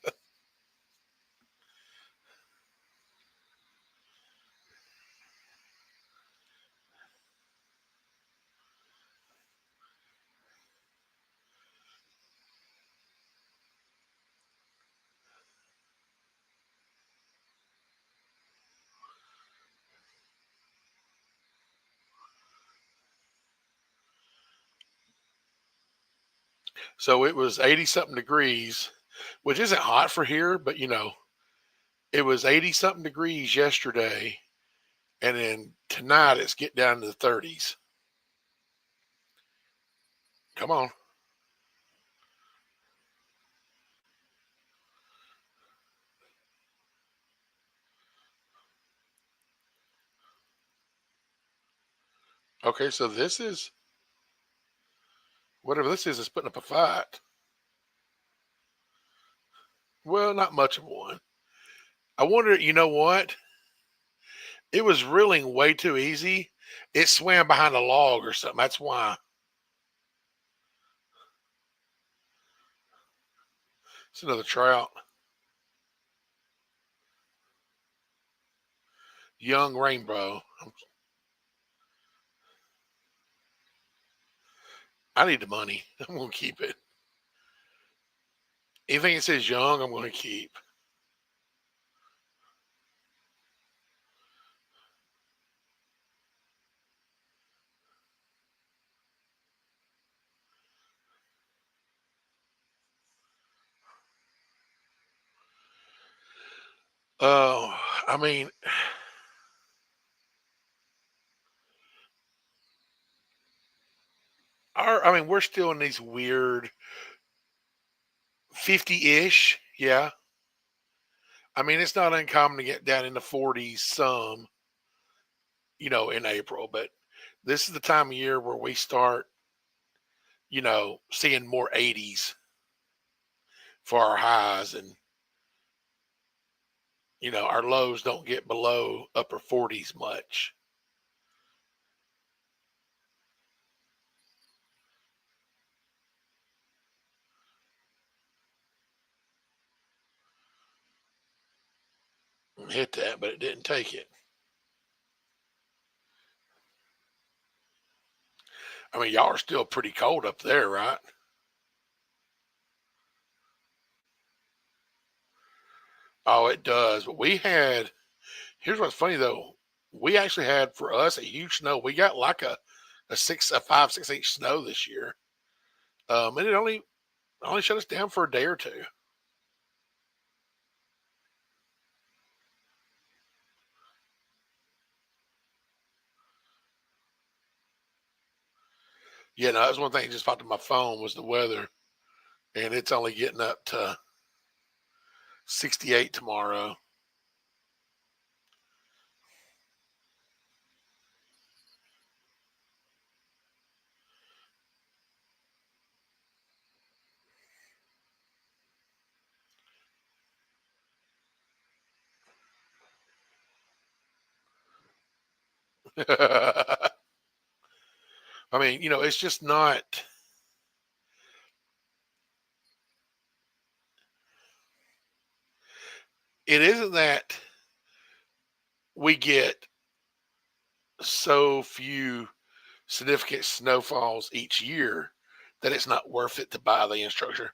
So it was 80 something degrees, which isn't hot for here, but it was 80 something degrees yesterday And then tonight it's get down to the 30s. Come on. Okay, so this is whatever this is putting up a fight. Well, not much of one. I wonder, you know what? It was reeling way too easy. It swam behind a log or something. That's why. It's another trout. Young rainbow. I need the money. I'm going to keep it. Anything that says young, I'm going to keep. Oh, I mean, we're still in these weird 50-ish. Yeah. I mean, it's not uncommon to get down in the 40s some, in April, but this is the time of year where we start, seeing more 80s for our highs, and our lows don't get below upper 40s much. Hit that, but it didn't take it. I mean, y'all are still pretty cold up there, right? Oh, it does. But here's what's funny though. We actually had for us a huge snow. We got like a 5, 6 inch snow this year. And it only shut us down for a day or two. Yeah, no, that was one thing that just popped in my phone was the weather, and it's only getting up to 68 tomorrow. I mean, it's just not. It isn't that we get so few significant snowfalls each year that it's not worth it to buy the infrastructure.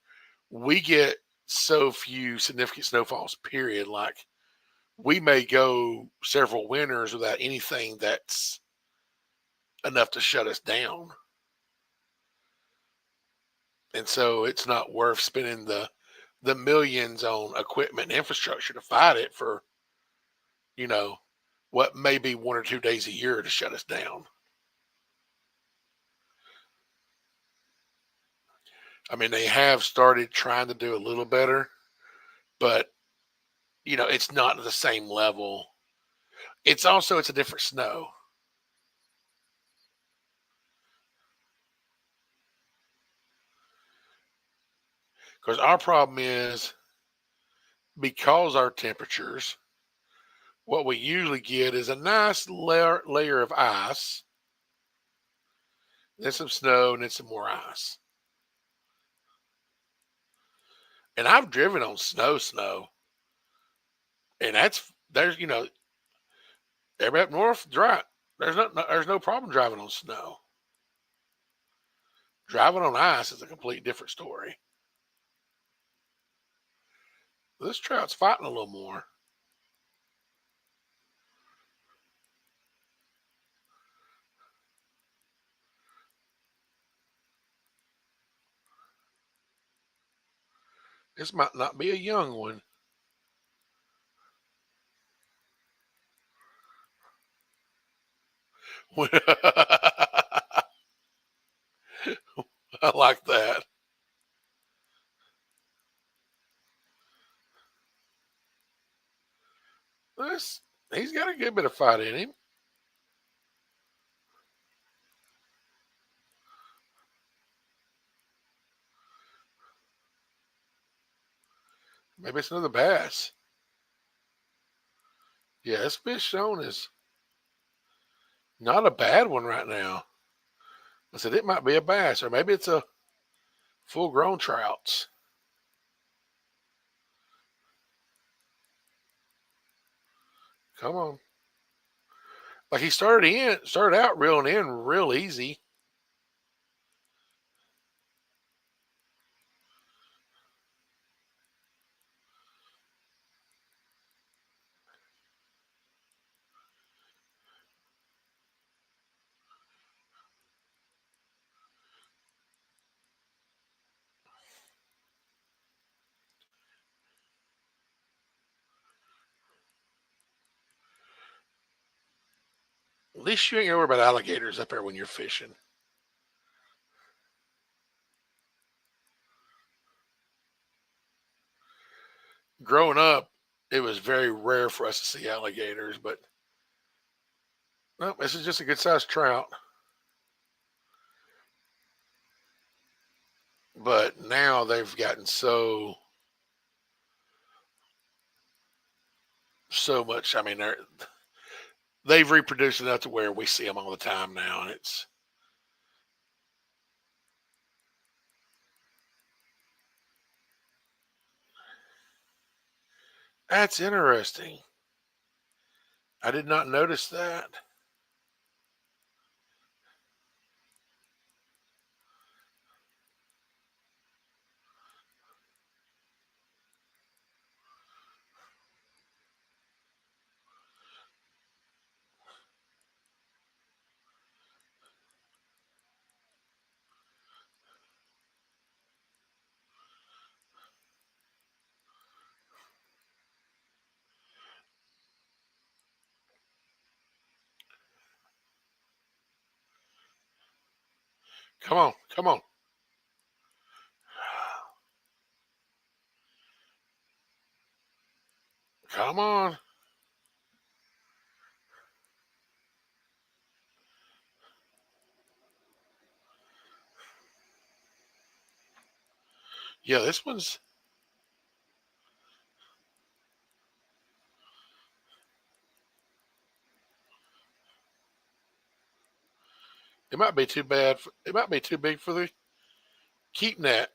We get so few significant snowfalls, period. Like we may go several winters without anything that's enough to shut us down. And so it's not worth spending the millions on equipment and infrastructure to fight it for, you know, what may be 1 or 2 days a year to shut us down. I mean, they have started trying to do a little better, but it's not at the same level. It's a different snow because our problem is because our temperatures, what we usually get is a nice layer of ice, then some snow, and then some more ice. And I've driven on snow, and everybody up north dry. There's no problem driving on snow. Driving on ice is a complete different story. This trout's fighting a little more. This might not be a young one. I like that. This, he's got a good bit of fight in him. Maybe it's another bass. Yeah, this fish shown is not a bad one right now. I said it might be a bass, or maybe it's a full grown trout. Come on. Like he started out reeling in real easy. At least you ain't worried about alligators up there when you're fishing. Growing up, it was very rare for us to see alligators, but no, this is just a good sized trout. But now they've gotten so much. I mean, they've reproduced enough to where we see them all the time now, and that's interesting. I did not notice that. Come on, come on, come on. Yeah, this one's. It might be too bad. It might be too big for the keep net.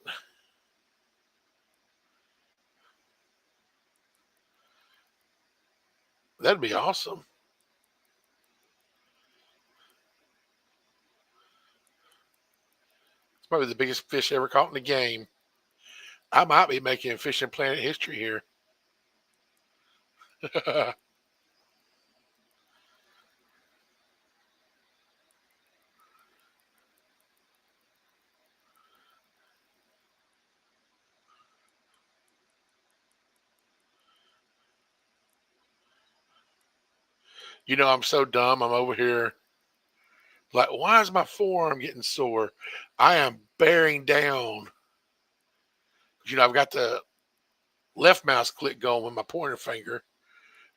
That'd be awesome. It's probably the biggest fish ever caught in the game. I might be making fishing planet history here. I'm so dumb. I'm over here like, why is my forearm getting sore? I am bearing down. I've got the left mouse click going with my pointer finger,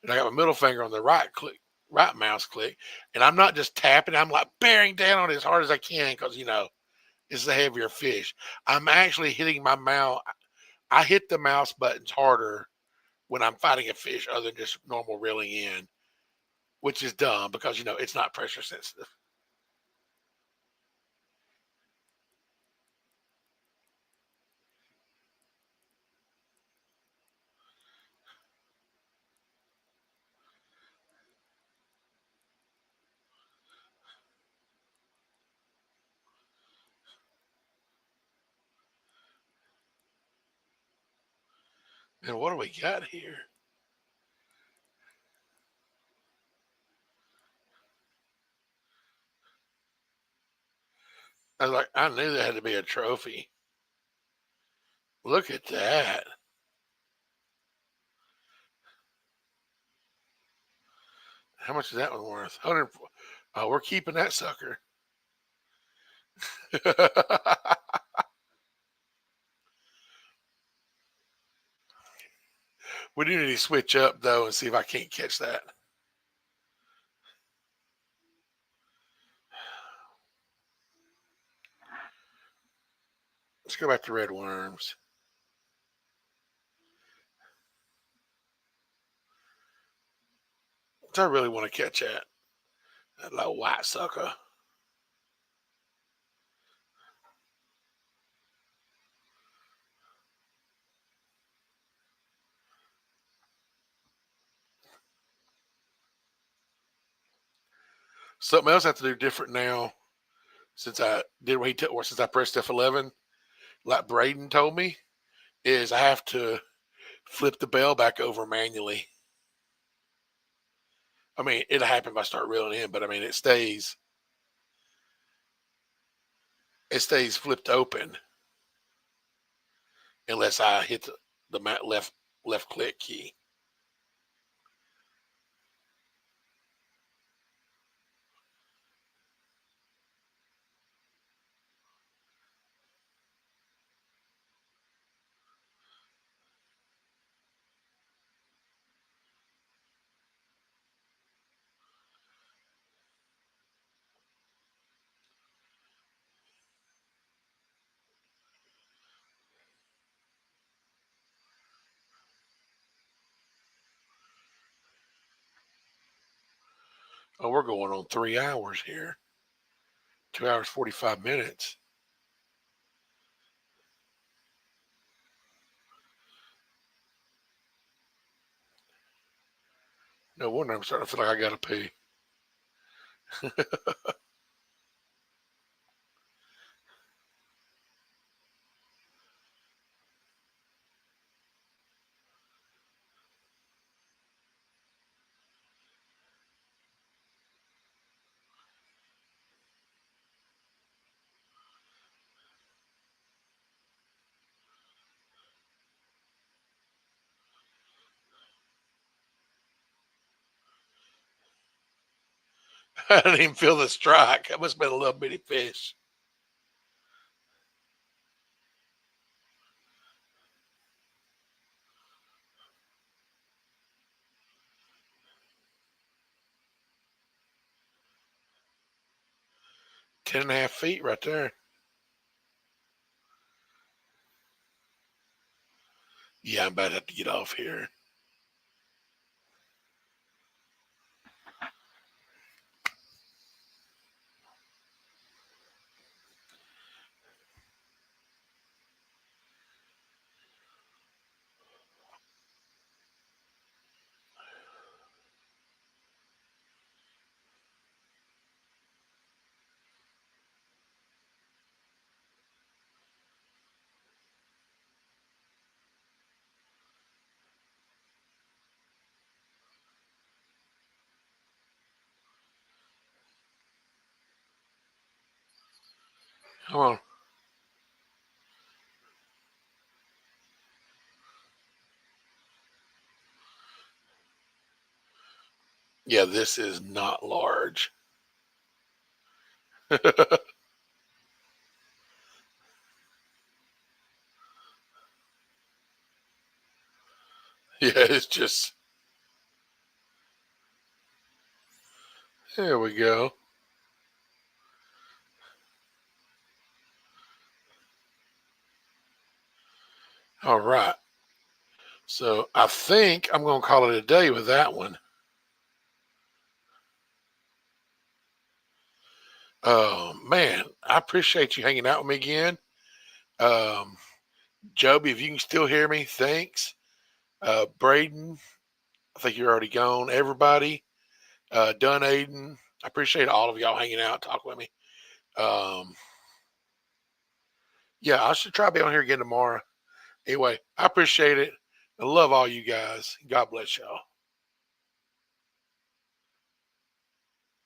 and I got my middle finger on the right mouse click, and I'm not just tapping. I'm like bearing down on it as hard as I can because it's a heavier fish. I'm actually hitting my mouth. I hit the mouse buttons harder when I'm fighting a fish other than just normal reeling in, which is dumb because it's not pressure sensitive. And what do we got here? I was like, I knew there had to be a trophy. Look at that. How much is that one worth? 100. Oh, we're keeping that sucker. We do need to switch up though and see if I can't catch that. Let's go back to red worms. I really want to catch that little white sucker. Something else I have to do different now since I did what he took, or since I pressed F11, like Braden told me, is I have to flip the bell back over manually. I mean, it'll happen if I start reeling in, but I mean, it stays flipped open unless I hit the left click key. Oh, we're going on 3 hours here. 2 hours 45 minutes. No wonder I'm starting to feel like I gotta pee. I didn't even feel the strike. That must have been a little bitty fish. Ten and a half feet right there. Yeah, I'm about to have to get off here. Come on. Yeah, this is not large. Yeah, it's just. There we go. All right. So I think I'm going to call it a day with that one. Man, I appreciate you hanging out with me again. Um, Joby, if you can still hear me, thanks. Braden, I think you're already gone. Everybody, Dunn Aiden, I appreciate all of y'all hanging out, talking with me. Um, yeah, I should try to be on here again tomorrow. Anyway, I appreciate it. I love all you guys. God bless y'all.